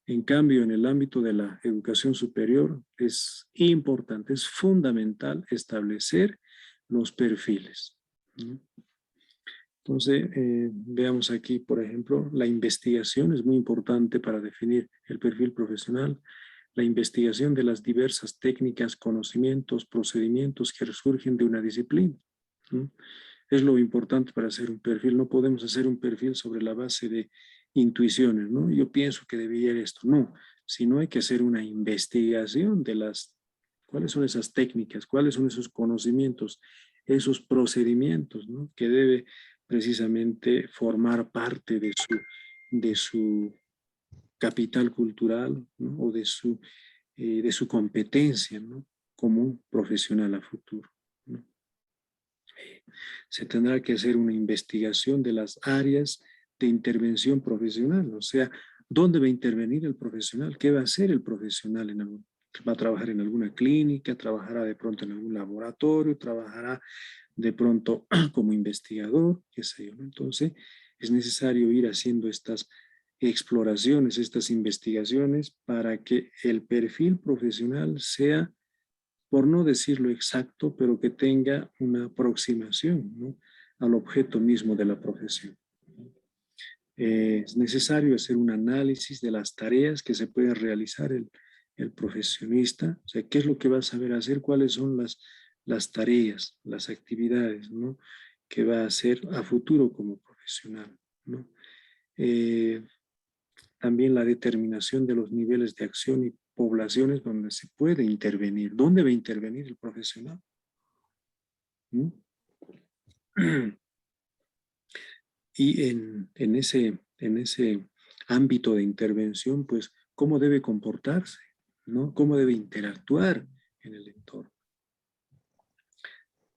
En cambio, en el ámbito de la educación superior es importante, es fundamental establecer los perfiles, ¿no? Entonces, veamos aquí, por ejemplo, la investigación es muy importante para definir el perfil profesional. La investigación de las diversas técnicas, conocimientos, procedimientos que resurgen de una disciplina, ¿no? Es lo importante para hacer un perfil. No podemos hacer un perfil sobre la base de intuiciones, ¿no? Yo pienso que debería ir esto. No, sino hay que hacer una investigación de cuáles son esas técnicas, cuáles son esos conocimientos, esos procedimientos, ¿no?, que debe precisamente formar parte de su capital cultural, ¿no?, o de su competencia, ¿no?, como un profesional a futuro, ¿no? Se tendrá que hacer una investigación de las áreas de intervención profesional, o sea, ¿dónde va a intervenir el profesional? ¿Qué va a hacer el profesional? ¿Va a trabajar en alguna clínica? ¿Trabajará de pronto en algún laboratorio? ¿Trabajará de pronto como investigador? ¿Qué sé yo, ¿no? Entonces, es necesario ir haciendo estas exploraciones, estas investigaciones para que el perfil profesional sea, por no decirlo exacto, pero que tenga una aproximación, ¿no?, al objeto mismo de la profesión. Es necesario hacer un análisis de las tareas que se puede realizar el profesionista, o sea, qué es lo que va a saber hacer, cuáles son las tareas, las actividades, ¿no?, que va a hacer a futuro como profesional, ¿no? También la determinación de los niveles de acción y poblaciones donde se puede intervenir. ¿Dónde va a intervenir el profesional? ¿Mm? Y en ese ámbito de intervención, pues, ¿cómo debe comportarse, ¿no? ¿Cómo debe interactuar en el entorno?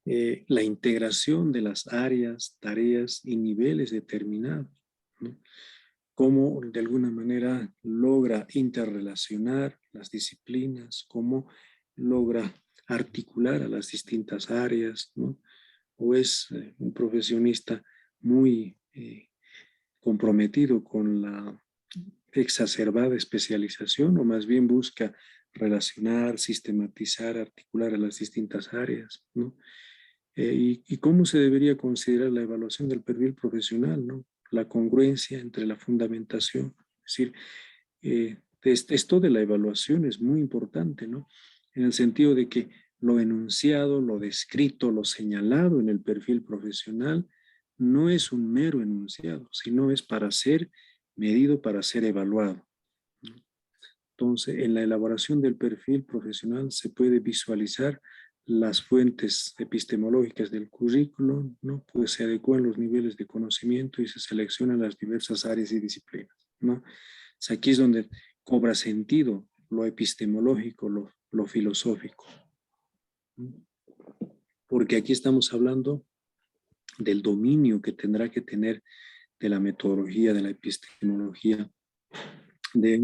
La integración de las áreas, tareas y niveles determinados, ¿no? Cómo de alguna manera logra interrelacionar las disciplinas, cómo logra articular a las distintas áreas, ¿no? O es un profesionista muy comprometido con exacerbada especialización o más bien busca relacionar, sistematizar, articular a las distintas áreas, ¿no? Y cómo se debería considerar la evaluación del perfil profesional, ¿no? La congruencia entre la fundamentación, es decir, esto de la evaluación es muy importante, ¿no? En el sentido de que lo enunciado, lo descrito, lo señalado en el perfil profesional no es un mero enunciado, sino es para ser medido, para ser evaluado, ¿no? Entonces, en la elaboración del perfil profesional se puede visualizar las fuentes epistemológicas del currículo, ¿no? Pues se adecuan los niveles de conocimiento y se seleccionan las diversas áreas y disciplinas, ¿no? O sea, aquí es donde cobra sentido lo epistemológico, lo filosófico, porque aquí estamos hablando del dominio que tendrá que tener de la metodología, de la epistemología, de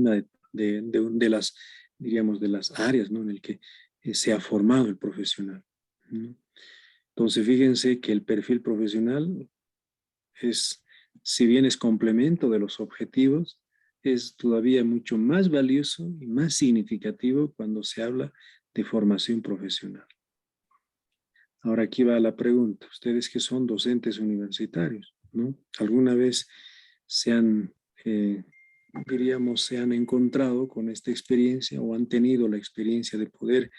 las, diríamos, de las áreas, ¿no? En el que se ha formado el profesional, ¿no? Entonces, fíjense que el perfil profesional es, si bien es complemento de los objetivos, es todavía mucho más valioso y más significativo cuando se habla de formación profesional. Ahora aquí va la pregunta. Ustedes que son docentes universitarios, ¿no? ¿Alguna vez se han, diríamos, se han encontrado con esta experiencia o han tenido la experiencia de poder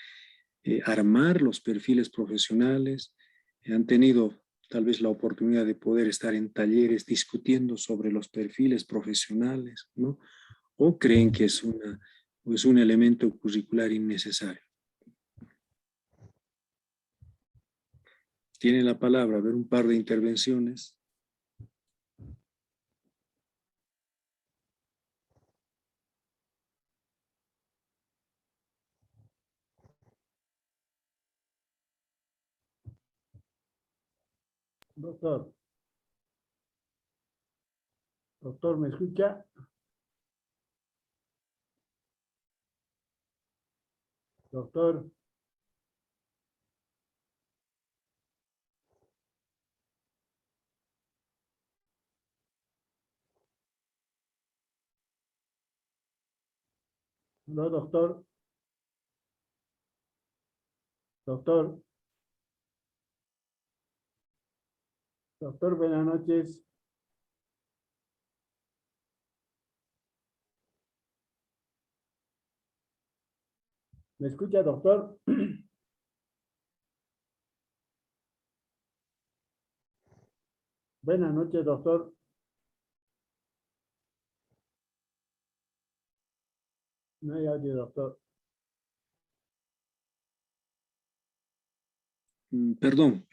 armar los perfiles profesionales? Han tenido tal vez la oportunidad de poder estar en talleres discutiendo sobre los perfiles profesionales, ¿no? ¿O creen que es un elemento curricular innecesario? Tiene la palabra, a ver un par de intervenciones.
Doctor. Doctor, ¿me escucha? Doctor. No, doctor. Doctor. Doctor, buenas noches. ¿Me escucha, doctor? Buenas noches, doctor. No hay audio, doctor.
Perdón,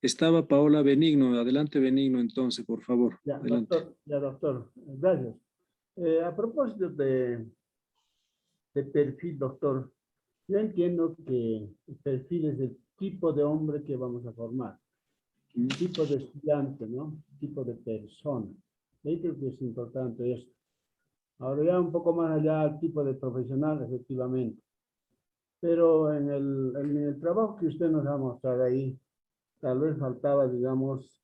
estaba Paola Benigno. Adelante, Benigno, entonces, por favor.
Ya,
Adelante.
doctor. Ya, doctor. Gracias. A propósito de perfil, doctor, yo entiendo que el perfil es el tipo de hombre que vamos a formar, tipo de estudiante, ¿no? Tipo de persona. Yo creo que es importante esto. Ahora ya un poco más allá el tipo de profesional, efectivamente. Pero en el trabajo que usted nos ha mostrado ahí, tal vez faltaba, digamos,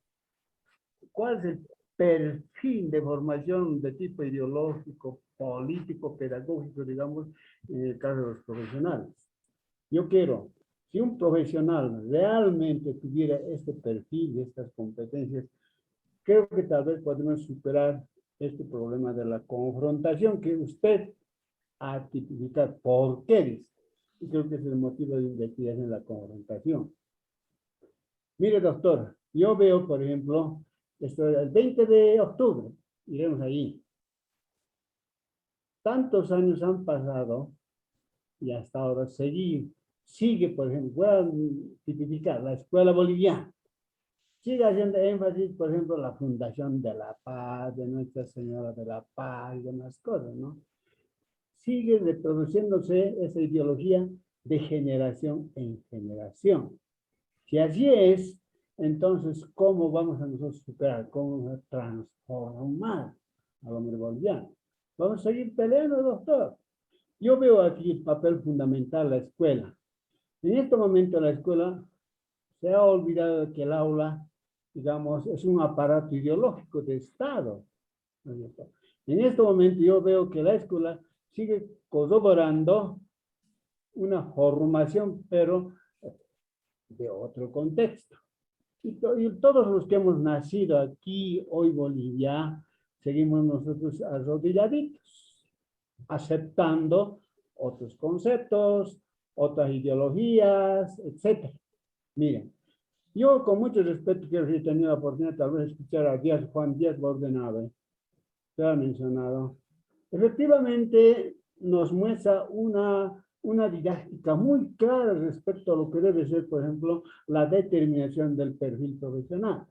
¿cuál es el perfil de formación de tipo ideológico, político, pedagógico, digamos, en el caso de los profesionales? Yo quiero, si un profesional realmente tuviera este perfil, estas competencias, creo que tal vez podemos superar este problema de la confrontación que usted ha tipificado. ¿Por qué dice? Y creo que es el motivo de investigación en la confrontación. Mire, doctor, yo veo, por ejemplo, esto el 20 de octubre, iremos ahí. Tantos años han pasado y hasta ahora sigue, por ejemplo, voy a tipificar la escuela boliviana. Sigue haciendo énfasis, por ejemplo, la Fundación de la Paz, de Nuestra Señora de la Paz y demás cosas, ¿no? Sigue reproduciéndose esa ideología de generación en generación. Si así es, entonces, ¿cómo vamos a nosotros superar? ¿Cómo vamos a transformar al hombre boliviano? Vamos a seguir peleando, doctor. Yo veo aquí el papel fundamental de la escuela. En este momento la escuela se ha olvidado de que el aula, digamos, es un aparato ideológico de Estado, ¿no es cierto? En este momento yo veo que la escuela sigue corroborando una formación, pero de otro contexto. Y todos los que hemos nacido aquí, hoy Bolivia, seguimos nosotros arrodilladitos, aceptando otros conceptos, otras ideologías, etc. Miren, yo con mucho respeto que he tenido la oportunidad tal vez de escuchar a Juan Díaz Bordenave, que ha mencionado, efectivamente nos muestra una didáctica muy clara respecto a lo que debe ser, por ejemplo, la determinación del perfil profesional.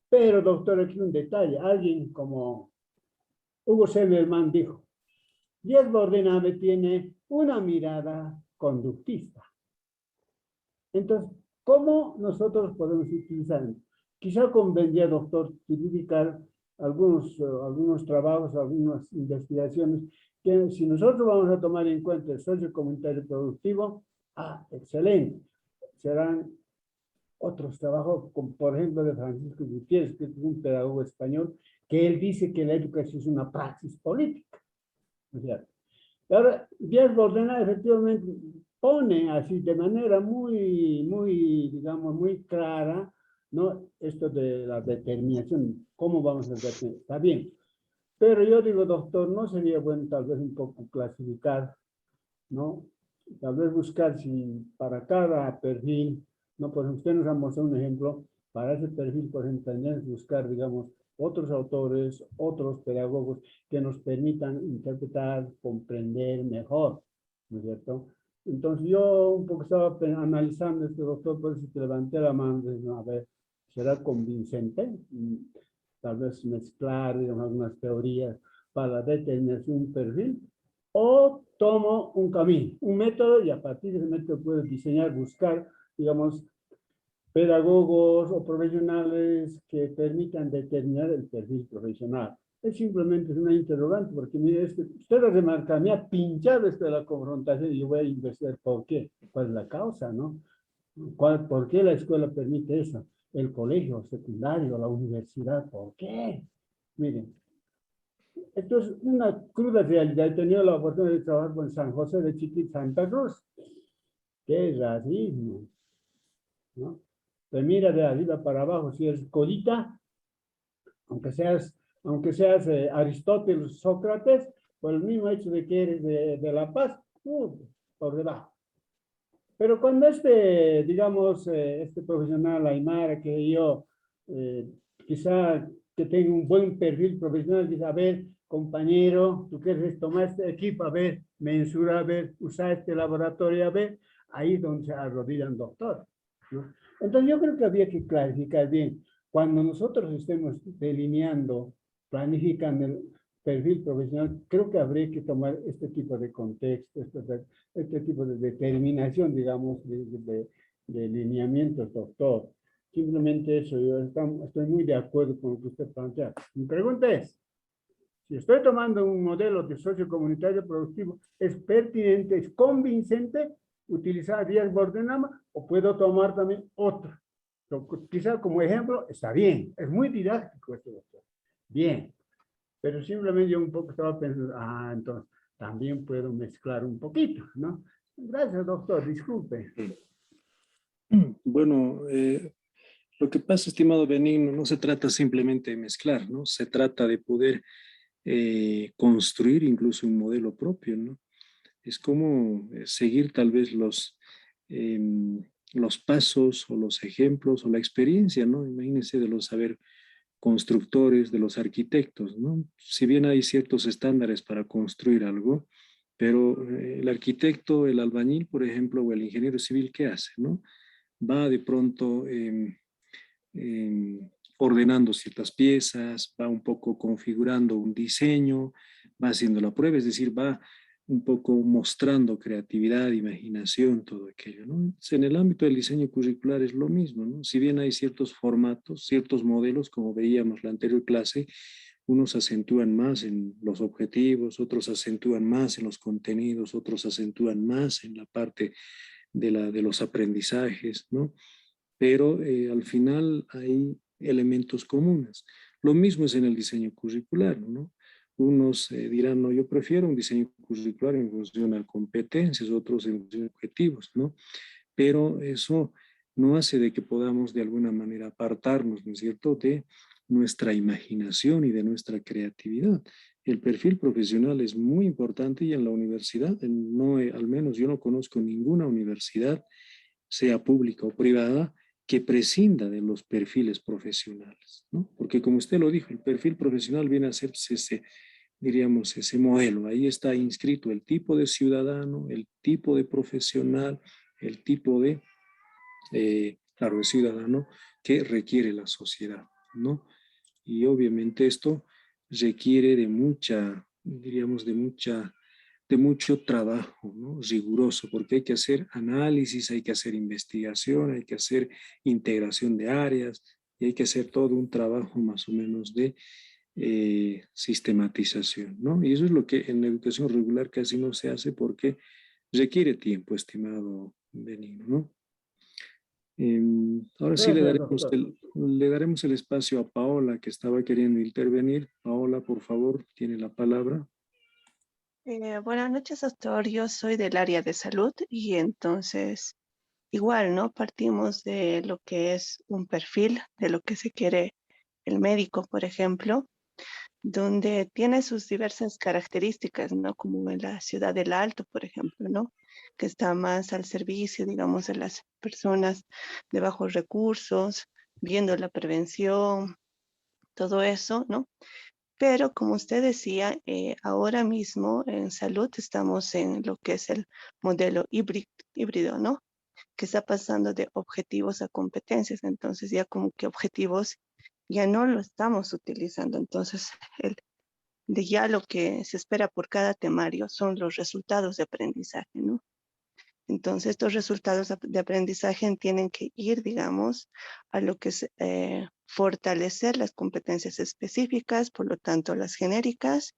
Pero, doctor, aquí un detalle. Alguien como Hugo Semelman dijo, Díaz Bordenave tiene una mirada conductista. Entonces, ¿cómo nosotros podemos utilizar? Quizá convendría, doctor, tipificar algunos trabajos, algunas investigaciones, que si nosotros vamos a tomar en cuenta el socio comunitario productivo, excelente. Serán otros trabajos, como por ejemplo de Francisco Gutiérrez, que es un pedagogo español, que él dice que la educación es una praxis política. ¿No es cierto? Ahora, Díaz Bordenave efectivamente pone así de manera digamos, muy clara, ¿no? Esto de la determinación, cómo vamos a determinar, está bien. Pero yo digo, doctor, ¿no sería bueno tal vez un poco clasificar, ¿no? Tal vez buscar si para cada perfil, ¿no? Pues usted nos ha mostrado un ejemplo, para ese perfil, por ejemplo, también buscar, digamos, otros autores, otros pedagogos que nos permitan interpretar, comprender mejor, ¿no es cierto? Entonces yo un poco estaba analizando este doctor, por eso te levanté la mano, a ver, ¿será convincente? Tal vez mezclar, digamos, algunas teorías para determinar un perfil, o tomo un camino, un método, y a partir de ese método puedo diseñar, buscar, digamos, pedagogos o profesionales que permitan determinar el perfil profesional. Es simplemente una interrogante, porque mire, usted lo remarca, me ha pinchado esto de la confrontación y yo voy a investigar por qué, cuál es la causa, ¿no? ¿Por qué la escuela permite eso? El colegio secundario, la universidad, ¿por qué? Miren, esto es una cruda realidad. He tenido la oportunidad de trabajar con San José de Chiquita, Santa Cruz. ¿Qué racismo? ¿No? Te mira de arriba para abajo, si eres colita, aunque seas Aristóteles, Sócrates, por el mismo hecho de que eres de La Paz, por debajo. Pero cuando digamos, este profesional Aymara, que yo, quizá que tenga un buen perfil profesional, dice, a ver, compañero, tú quieres tomar este equipo, a ver, mensura, a ver, usa este laboratorio, a ver, ahí es donde se arrodillan doctor, ¿no? Entonces yo creo que había que clarificar bien, cuando nosotros estemos delineando, planificando el perfil profesional, creo que habría que tomar este tipo de contexto, este tipo de determinación, digamos, de lineamientos, doctor. Simplemente eso, yo estoy muy de acuerdo con lo que usted plantea. Mi pregunta es, si estoy tomando un modelo de socio comunitario productivo, ¿es pertinente, es convincente utilizar Díaz Bordenave o puedo tomar también otro? Quizá como ejemplo, está bien, es muy didáctico este doctor. Bien, pero simplemente yo un poco estaba pensando, entonces también puedo mezclar un poquito, ¿no? Gracias, doctor, disculpe.
Bueno, lo que pasa, estimado Benigno, no se trata simplemente de mezclar, ¿no? Se trata de poder construir incluso un modelo propio, ¿no? Es como seguir tal vez los pasos o los ejemplos o la experiencia, ¿no? Imagínense de los saber constructores, de los arquitectos, ¿no? Si bien hay ciertos estándares para construir algo, pero el arquitecto, el albañil, por ejemplo, o el ingeniero civil, ¿qué hace, no? Va de pronto ordenando ciertas piezas, va un poco configurando un diseño, va haciendo la prueba, es decir, va un poco mostrando creatividad, imaginación, todo aquello, ¿no? Entonces, en el ámbito del diseño curricular es lo mismo, ¿no? Si bien hay ciertos formatos, ciertos modelos, como veíamos la anterior clase, unos acentúan más en los objetivos, otros acentúan más en los contenidos, otros acentúan más en la parte de los aprendizajes, ¿no? Pero al final hay elementos comunes. Lo mismo es en el diseño curricular, ¿no? Unos dirán, no, yo prefiero un diseño curricular en función a competencias, otros en función a objetivos, ¿no? Pero eso no hace de que podamos de alguna manera apartarnos, ¿no es cierto?, de nuestra imaginación y de nuestra creatividad. El perfil profesional es muy importante y en la universidad, no, al menos yo no conozco ninguna universidad, sea pública o privada, que prescinda de los perfiles profesionales, ¿no? Porque como usted lo dijo, el perfil profesional viene a ser ese, diríamos, ese modelo. Ahí está inscrito el tipo de ciudadano, el tipo de profesional, el tipo de, claro, de ciudadano que requiere la sociedad, ¿no? Y obviamente esto requiere de mucha, diríamos, de mucho trabajo, ¿no? Riguroso, porque hay que hacer análisis, hay que hacer investigación, hay que hacer integración de áreas y hay que hacer todo un trabajo más o menos de sistematización, ¿no? Y eso es lo que en la educación regular casi no se hace porque requiere tiempo, estimado Benigno, ¿no? Ahora sí
Gracias, doctor.
le daremos el espacio a Paola, que estaba queriendo intervenir. Paola, por favor, tiene la palabra.
Buenas noches, doctor. Yo soy del área de salud y entonces igual, ¿no? Partimos de lo que es un perfil, de lo que se quiere el médico, por ejemplo, donde tiene sus diversas características, ¿no? Como en la ciudad del Alto, por ejemplo, ¿no? Que está más al servicio, digamos, de las personas de bajos recursos, viendo la prevención, todo eso, ¿no? Pero como usted decía, ahora mismo en salud estamos en lo que es el modelo híbrido, ¿no? Que está pasando de objetivos a competencias. Entonces ya como que objetivos ya no lo estamos utilizando. Entonces de ya lo que se espera por cada temario son los resultados de aprendizaje, ¿no? Entonces, estos resultados de aprendizaje tienen que ir, digamos, a lo que es fortalecer las competencias específicas, por lo tanto, las genéricas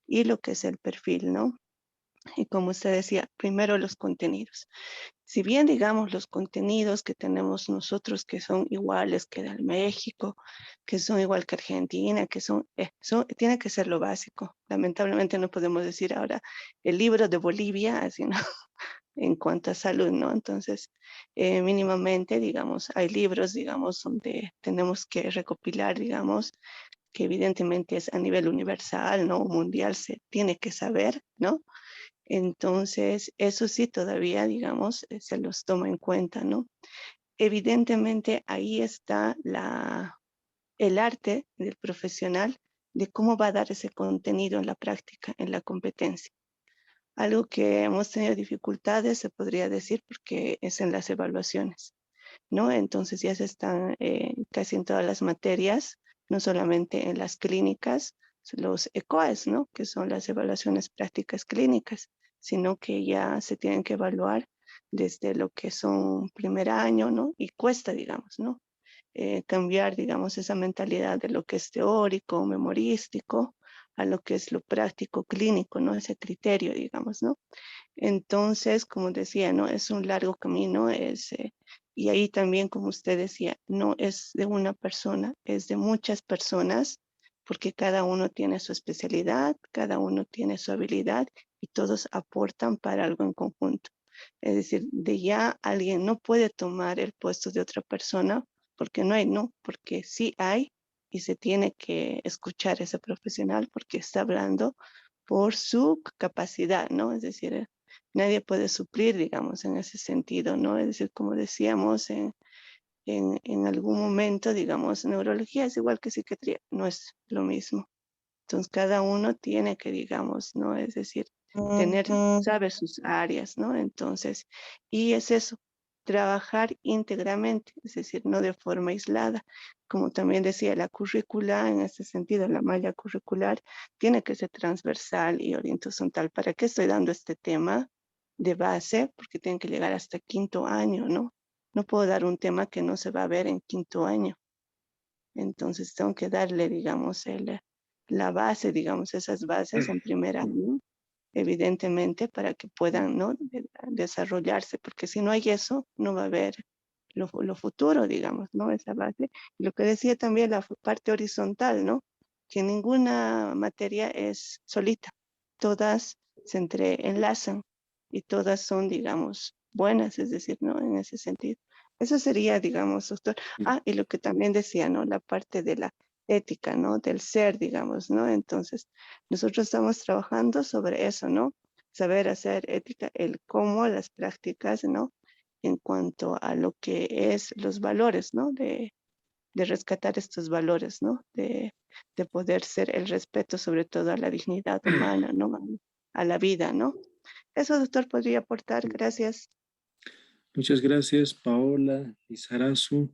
y lo que es el perfil, ¿no? Y como usted decía, primero los contenidos. Si bien, digamos, los contenidos que tenemos nosotros que son iguales que el México, que son igual que Argentina, tiene que ser lo básico. Lamentablemente no podemos decir ahora el libro de Bolivia, así, ¿no? En cuanto a salud, ¿no? Entonces, mínimamente, digamos, hay libros, digamos, donde tenemos que recopilar, digamos, que evidentemente es a nivel universal, ¿no? Mundial, se tiene que saber, ¿no? Entonces, eso sí todavía, digamos, se los toma en cuenta, ¿no? Evidentemente, ahí está el arte del profesional de cómo va a dar ese contenido en la práctica, en la competencia. Algo que hemos tenido dificultades, se podría decir, porque es en las evaluaciones, ¿no? Entonces ya se están casi en todas las materias, no solamente en las clínicas, los ECOAS, ¿no? Que son las evaluaciones prácticas clínicas, sino que ya se tienen que evaluar desde lo que son primer año, ¿no? Y cuesta, digamos, ¿no? Cambiar, digamos, esa mentalidad de lo que es teórico, memorístico, a lo que es lo práctico, clínico, ¿no? Ese criterio, digamos, ¿no? Entonces, como decía, ¿no? Es un largo camino, y ahí también, como usted decía, no es de una persona, es de muchas personas, porque cada uno tiene su especialidad, cada uno tiene su habilidad y todos aportan para algo en conjunto. Es decir, de ya alguien no puede tomar el puesto de otra persona porque no hay, no, porque sí hay y se tiene que escuchar a ese profesional porque está hablando por su capacidad, ¿no? Es decir, nadie puede suplir, digamos, en ese sentido, ¿no? Es decir, como decíamos en algún momento, digamos, neurología es igual que psiquiatría, no es lo mismo. Entonces, cada uno tiene que, digamos, ¿no? Es decir, sabe sus áreas, ¿no? Entonces, y es eso, trabajar íntegramente, es decir, no de forma aislada. Como también decía, la currícula, en este sentido, la malla curricular, tiene que ser transversal y horizontal. ¿Para qué estoy dando este tema de base? Porque tienen que llegar hasta quinto año, ¿no? No puedo dar un tema que no se va a ver en quinto año. Entonces tengo que darle, digamos, la base, digamos, esas bases en primer año, evidentemente, para que puedan, ¿no? Desarrollarse, porque si no hay eso, no va a haber lo futuro, digamos, ¿no? Esa base. Y lo que decía también la parte horizontal, ¿no? que ninguna materia es solita. Todas se entrelazan y todas son, digamos, buenas, es decir, ¿no? En ese sentido. Eso sería, digamos, doctor. Ah, y lo que también decía, ¿no? La parte de la ética, ¿no? Del ser, digamos, ¿no? Entonces, nosotros estamos trabajando sobre eso, ¿no? Saber hacer ética, el cómo, las prácticas, ¿no? En cuanto a lo que es los valores, ¿no? De rescatar estos valores, ¿no? De poder ser el respeto sobre todo a la dignidad humana, ¿no? A la vida, ¿no? Eso, doctor, podría aportar. Gracias.
Muchas gracias, Paola y Sarazu.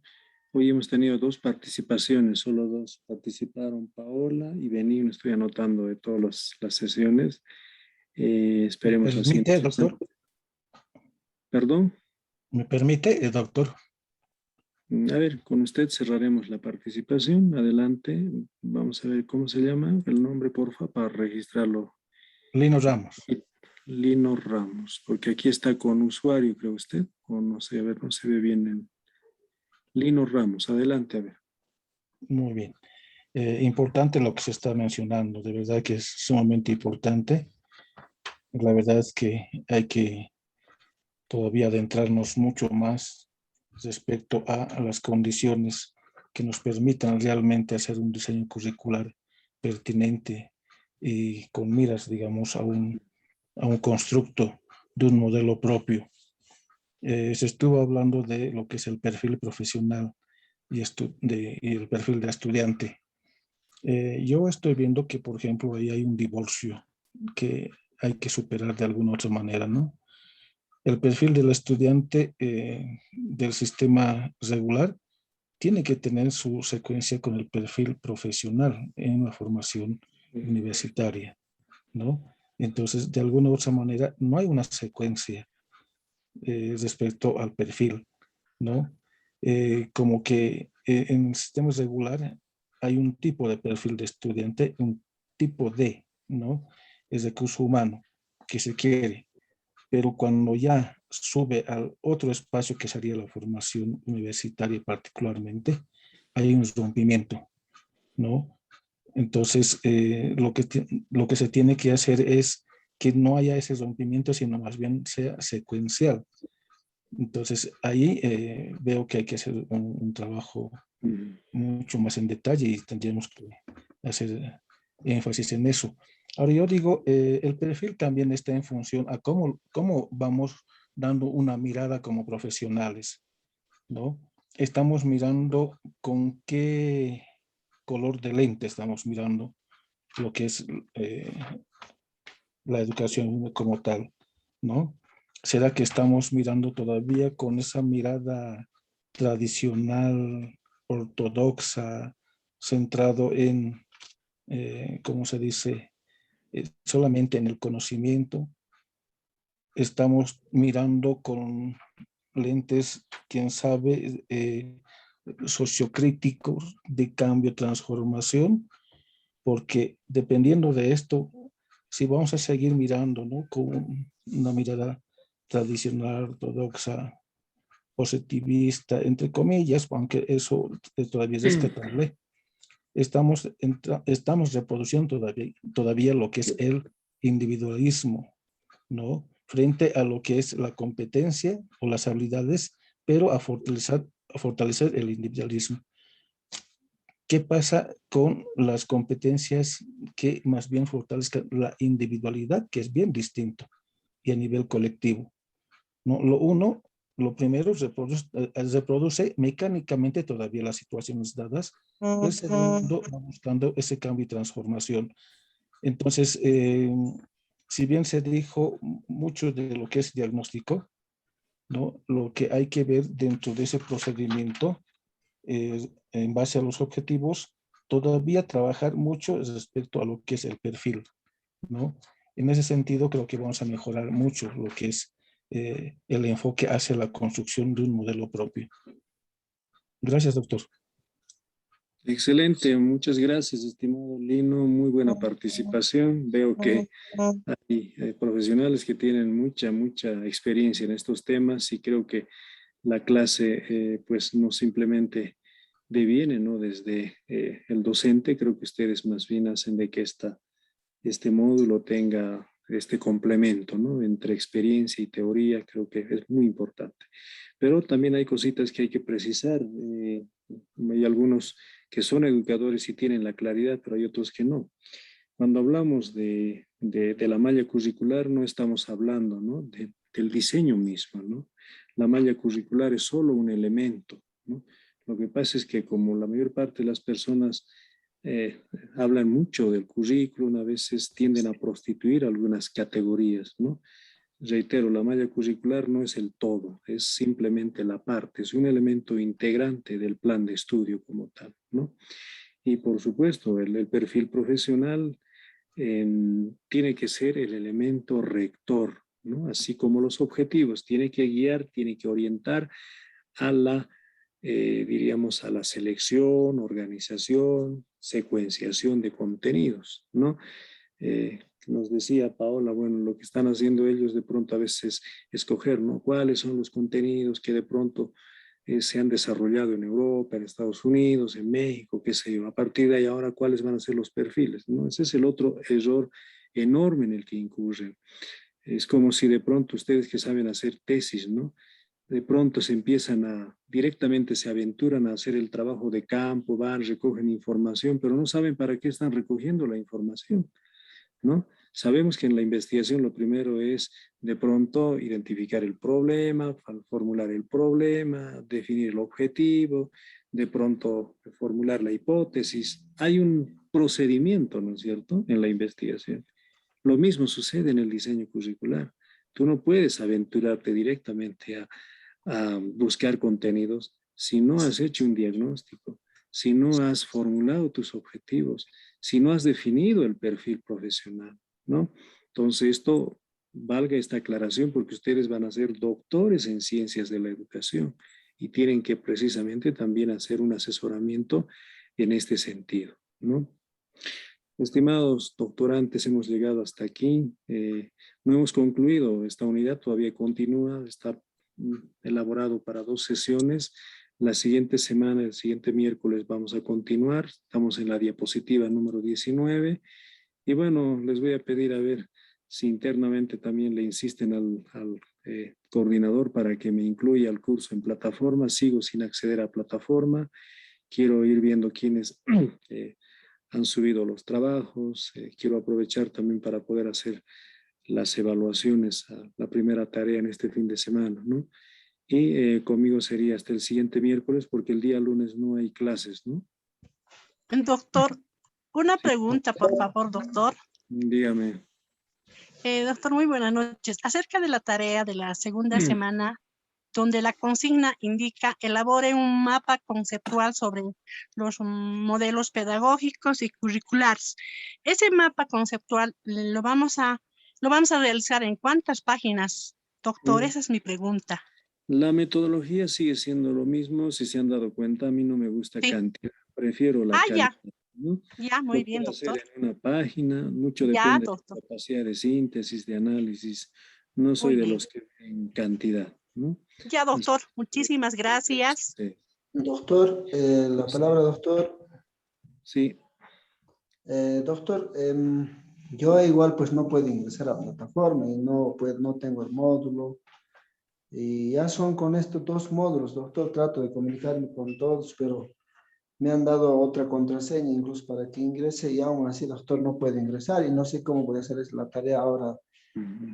Hoy hemos tenido 2 participaciones, solo 2 participaron, Paola y Bení. Me estoy anotando de todas las sesiones.
¿Me
Esperemos la
permite,
siguiente
doctor?
sesión. ¿Perdón?
¿Me permite, doctor?
A ver, con usted cerraremos la participación. Adelante. Vamos a ver cómo se llama el nombre, porfa, para registrarlo.
Lino Ramos.
Lino Ramos, porque aquí está con usuario, creo usted, o no sé, a ver, no se ve bien. Lino Ramos, adelante, a ver.
Muy bien. Importante lo que se está mencionando, de verdad que es sumamente importante. La verdad es que hay que todavía adentrarnos mucho más respecto a las condiciones que nos permitan realmente hacer un diseño curricular pertinente y con miras, digamos, a un constructo de un modelo propio. Se estuvo hablando de lo que es el perfil profesional y el perfil de estudiante. Yo estoy viendo que, por ejemplo, ahí hay un divorcio que hay que superar de alguna otra manera, ¿no? El perfil del estudiante del sistema regular tiene que tener su secuencia con el perfil profesional en la formación universitaria, ¿no? Entonces, de alguna u otra manera, no hay una secuencia respecto al perfil, ¿no? Como que en el sistema regular hay un tipo de perfil de estudiante, un tipo de, ¿no? Es recurso humano que se quiere, pero cuando ya sube al otro espacio que sería la formación universitaria particularmente, hay un rompimiento, ¿no? Entonces, lo que se tiene que hacer es que no haya ese rompimiento, sino más bien sea secuencial. Entonces, ahí veo que hay que hacer un trabajo mucho más en detalle y tendríamos que hacer énfasis en eso. Ahora yo digo, el perfil también está en función a cómo vamos dando una mirada como profesionales, ¿no? Estamos mirando con qué color de lente estamos mirando lo que es la educación como tal, ¿no? ¿Será que estamos mirando todavía con esa mirada tradicional, ortodoxa, centrado en, ¿cómo se dice? Solamente en el conocimiento? Estamos mirando con lentes, quién sabe, sociocríticos de cambio, transformación, porque dependiendo de esto, si vamos a seguir mirando, ¿no? Con una mirada tradicional, ortodoxa, positivista, entre comillas, aunque eso todavía es respetable, estamos reproduciendo todavía lo que es el individualismo, ¿no? Frente a lo que es la competencia o las habilidades, pero a fortalecer el individualismo. ¿Qué pasa con las competencias que más bien fortalezcan la individualidad, que es bien distinto, y a nivel colectivo? ¿No? Lo primero reproduce mecánicamente todavía las situaciones dadas, y el segundo va buscando ese cambio y transformación. Entonces, si bien se dijo mucho de lo que es diagnóstico, ¿no? Lo que hay que ver dentro de ese procedimiento, en base a los objetivos, todavía trabajar mucho respecto a lo que es el perfil, ¿no? En ese sentido, creo que vamos a mejorar mucho lo que es el enfoque hacia la construcción de un modelo propio. Gracias, doctor.
Excelente, muchas gracias, estimado Lino. Muy buena participación. Veo que hay profesionales que tienen mucha experiencia en estos temas y creo que la clase, pues no simplemente deviene, ¿no? Desde el docente. Creo que ustedes más bien hacen de que este módulo tenga este complemento, ¿no? Entre experiencia y teoría. Creo que es muy importante. Pero también hay cositas que hay que precisar. Hay algunos que son educadores y tienen la claridad, pero hay otros que no. Cuando hablamos de la malla curricular, no estamos hablando, ¿no? Del diseño mismo, ¿no? La malla curricular es solo un elemento, ¿no? Lo que pasa es que como la mayor parte de las personas hablan mucho del currículum, a veces tienden a prostituir algunas categorías, ¿no? Reitero, la malla curricular no es el todo, es simplemente la parte, es un elemento integrante del plan de estudio como tal, ¿no? Y por supuesto, el perfil profesional tiene que ser el elemento rector, ¿no? Así como los objetivos, tiene que guiar, tiene que orientar a la, diríamos, a la selección, organización, secuenciación de contenidos, ¿no? Nos decía Paola, bueno, lo que están haciendo ellos de pronto a veces es escoger, ¿no? ¿Cuáles son los contenidos que de pronto se han desarrollado en Europa, en Estados Unidos, en México, qué sé yo? A partir de ahí ahora, ¿cuáles van a ser los perfiles, ¿no? Ese es el otro error enorme en el que incurren. Es como si de pronto ustedes que saben hacer tesis, ¿no? De pronto se empiezan directamente se aventuran a hacer el trabajo de campo, van, recogen información, pero no saben para qué están recogiendo la información, ¿no? Sabemos que en la investigación lo primero es de pronto identificar el problema, formular el problema, definir el objetivo, de pronto formular la hipótesis. Hay un procedimiento, ¿no es cierto?, en la investigación. Lo mismo sucede en el diseño curricular. Tú no puedes aventurarte directamente a buscar contenidos si no has hecho un diagnóstico, si no has formulado tus objetivos, si no has definido el perfil profesional, ¿no? Entonces esto, valga esta aclaración porque ustedes van a ser doctores en ciencias de la educación y tienen que precisamente también hacer un asesoramiento en este sentido, ¿no? Estimados doctorantes, hemos llegado hasta aquí. No hemos concluido esta unidad, todavía continúa, está elaborado para 2 sesiones. La siguiente semana, el siguiente miércoles, vamos a continuar. Estamos en la diapositiva número 19. Y bueno, les voy a pedir a ver si internamente también le insisten al coordinador para que me incluya al curso en plataforma. Sigo sin acceder a plataforma. Quiero ir viendo quiénes han subido los trabajos. Quiero aprovechar también para poder hacer las evaluaciones a la primera tarea en este fin de semana, ¿no? Y conmigo sería hasta el siguiente miércoles porque el día lunes no hay clases, ¿no?
Doctor, una
Sí,
pregunta, por favor, doctor.
dígame.
Doctor, muy buenas noches. Acerca de la tarea de la segunda semana, donde la consigna indica elabore un mapa conceptual sobre los modelos pedagógicos y curriculares. Ese mapa conceptual lo vamos a realizar ¿en cuántas páginas, doctor? Esa es mi pregunta.
La metodología sigue siendo lo mismo. Si se han dado cuenta, a mí no me gusta
Sí.
cantidad, prefiero la calidad, ¿no?
Ya, muy
Lo
bien,
puedo hacer
doctor.
en una página, mucho
Ya,
depende de
doctor.
la capacidad de síntesis, de análisis. No soy
Muy
de
bien.
los que en cantidad, ¿no?
Ya, doctor. Muchísimas gracias.
Sí.
Doctor, la palabra doctor.
Sí.
Doctor, yo igual pues no puedo ingresar a plataforma y no, pues, no tengo el módulo. Y ya son con estos 2 módulos, doctor, trato de comunicarme con todos, pero me han dado otra contraseña incluso para que ingrese y aún así, doctor, no puede ingresar y no sé cómo voy a hacer la tarea ahora,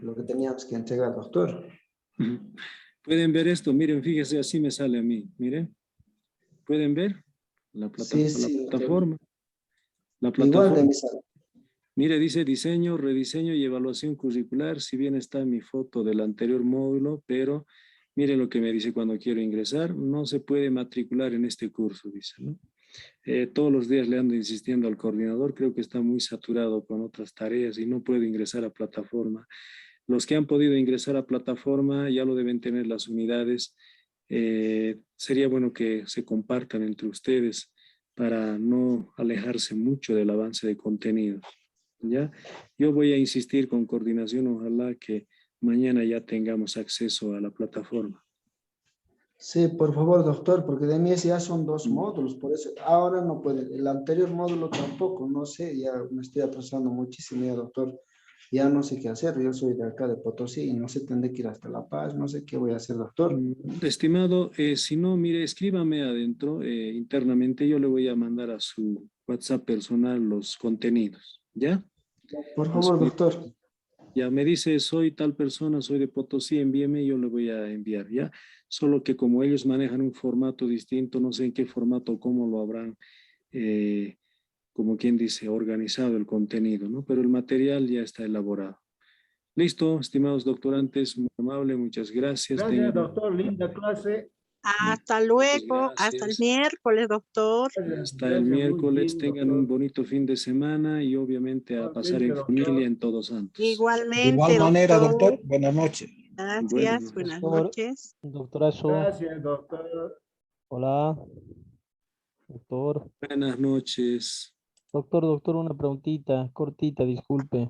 lo que teníamos que entregar, doctor.
Pueden ver esto, miren, fíjese, así me sale a mí, miren. ¿Pueden ver? La
Sí,
plataforma. La
igual de
plataforma.
mi sala.
Mire, dice diseño, rediseño y evaluación curricular. Si bien está mi foto del anterior módulo, pero mire lo que me dice cuando quiero ingresar. No se puede matricular en este curso, dice, ¿no? Todos los días le ando insistiendo al coordinador. Creo que está muy saturado con otras tareas y no puede ingresar a plataforma. Los que han podido ingresar a plataforma ya lo deben tener las unidades. Sería bueno que se compartan entre ustedes para no alejarse mucho del avance de contenidos. ¿Ya? Yo voy a insistir con coordinación, ojalá que mañana ya tengamos acceso a la plataforma.
Sí, por favor, doctor, porque de mí ya son 2 módulos, por eso ahora no puede. El anterior módulo tampoco, no sé, ya me estoy atrasando muchísimo ya, doctor. Ya no sé qué hacer, yo soy de acá de Potosí y no sé, tendré que ir hasta La Paz, no sé qué voy a hacer, doctor.
Estimado, si no, mire, escríbame adentro, internamente, yo le voy a mandar a su WhatsApp personal los contenidos, ¿ya?
Por
Los
favor, doctor.
Ya me dice, soy tal persona, soy de Potosí, envíeme, yo le voy a enviar, ¿ya? Solo que como ellos manejan un formato distinto, no sé en qué formato, cómo lo habrán, eh, como quien dice, organizado el contenido, ¿no? Pero el material ya está elaborado. Listo, estimados doctorantes, muy amable, muchas gracias.
Gracias, doctor. Linda clase.
Hasta
Muchas
luego, hasta el
gracias.
miércoles, doctor.
Gracias,
Hasta el
gracias, muy
miércoles,
bien,
tengan un
doctor.
bonito fin de semana y obviamente a pasar
Igualmente,
en familia
doctor.
en Todos Santos.
De igual
Igualmente,
manera, doctor,
doctor.
buenas noches.
Buenas
Gracias,
noches.
buenas
Doctor,
noches.
doctorazo,
Gracias, doctor.
hola, doctor.
Buenas noches.
Doctor, una preguntita, cortita, disculpe.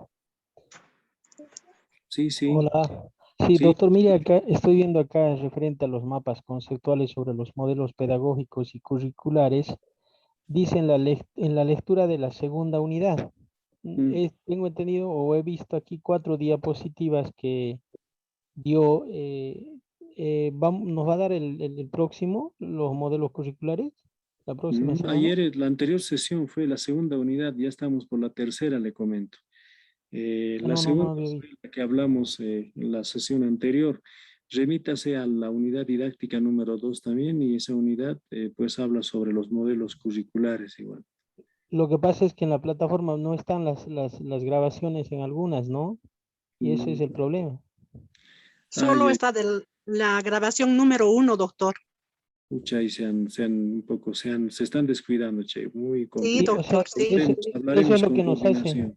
Sí, sí,
Hola. Sí,
sí.
doctor, mire acá, estoy viendo acá referente a los mapas conceptuales sobre los modelos pedagógicos y curriculares. Dice en la lectura de la segunda unidad. Tengo entendido o he visto aquí 4 diapositivas que dio, nos va a dar el próximo, los modelos curriculares, la próxima semana.
Ayer, la anterior sesión fue la segunda unidad, ya estamos por la tercera, le comento.
Ah,
La
no
segunda
había
fue
visto.
la que hablamos en la sesión anterior. Remítase a la unidad didáctica número 2 también y esa unidad pues habla sobre los modelos curriculares igual.
Lo que pasa es que en la plataforma no están las grabaciones en algunas, ¿no? Y ese es
Mm,
el problema.
Solo está de la grabación número 1, doctor.
Pucha, y se están descuidando, che, muy
Sí,
Sí, o
complicado.
sea,
doctor, sí.
eso es
Hablaremos
lo
con
que nos hace,
coordinación.
eso es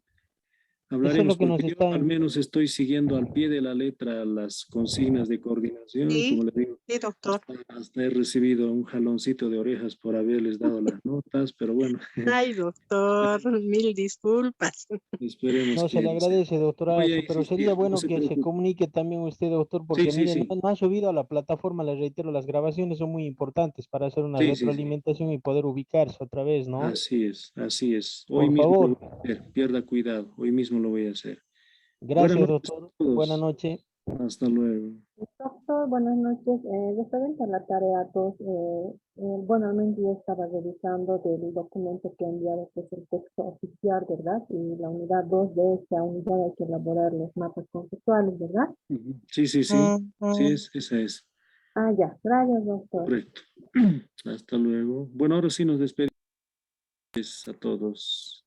lo
Hablaremos
que nos
porque yo
está,
al menos estoy siguiendo al pie de la letra las consignas de coordinación,
Sí,
como le digo,
sí, doctor.
hasta he recibido un jaloncito de orejas por haberles dado las notas, pero bueno,
Ay, doctor, mil disculpas.
esperemos
no se le
que sea.
agradece,
Voy a
doctorazo, pero sería
insistir, no
bueno
se
que se
preocupe.
comunique también usted, doctor,
Sí,
porque
sí,
mire, no,
sí,
no ha subido a la plataforma, le reitero, las grabaciones son muy importantes para hacer una
sí, sí, sí.
retroalimentación y poder ubicarse otra vez, ¿no?
Así es, así es. Hoy
Por
mismo lo
favor.
voy a hacer, pierda cuidado, hoy mismo lo voy a hacer. Buenas
Gracias,
noches a
doctor. Buenas
todos,
noches.
hasta luego.
Doctor, buenas noches. Referente a la tarea 2, bueno, realmente yo estaba revisando del documento que enviaron, que es el texto oficial, ¿verdad? Y la unidad 2 de esta unidad hay que elaborar los mapas conceptuales, ¿verdad?
Ujú. Sí, sí, sí, sí es, esa es,
Ah, ya. Gracias, doctor.
correcto. Hasta luego. Bueno, ahora sí nos despedimos a todos.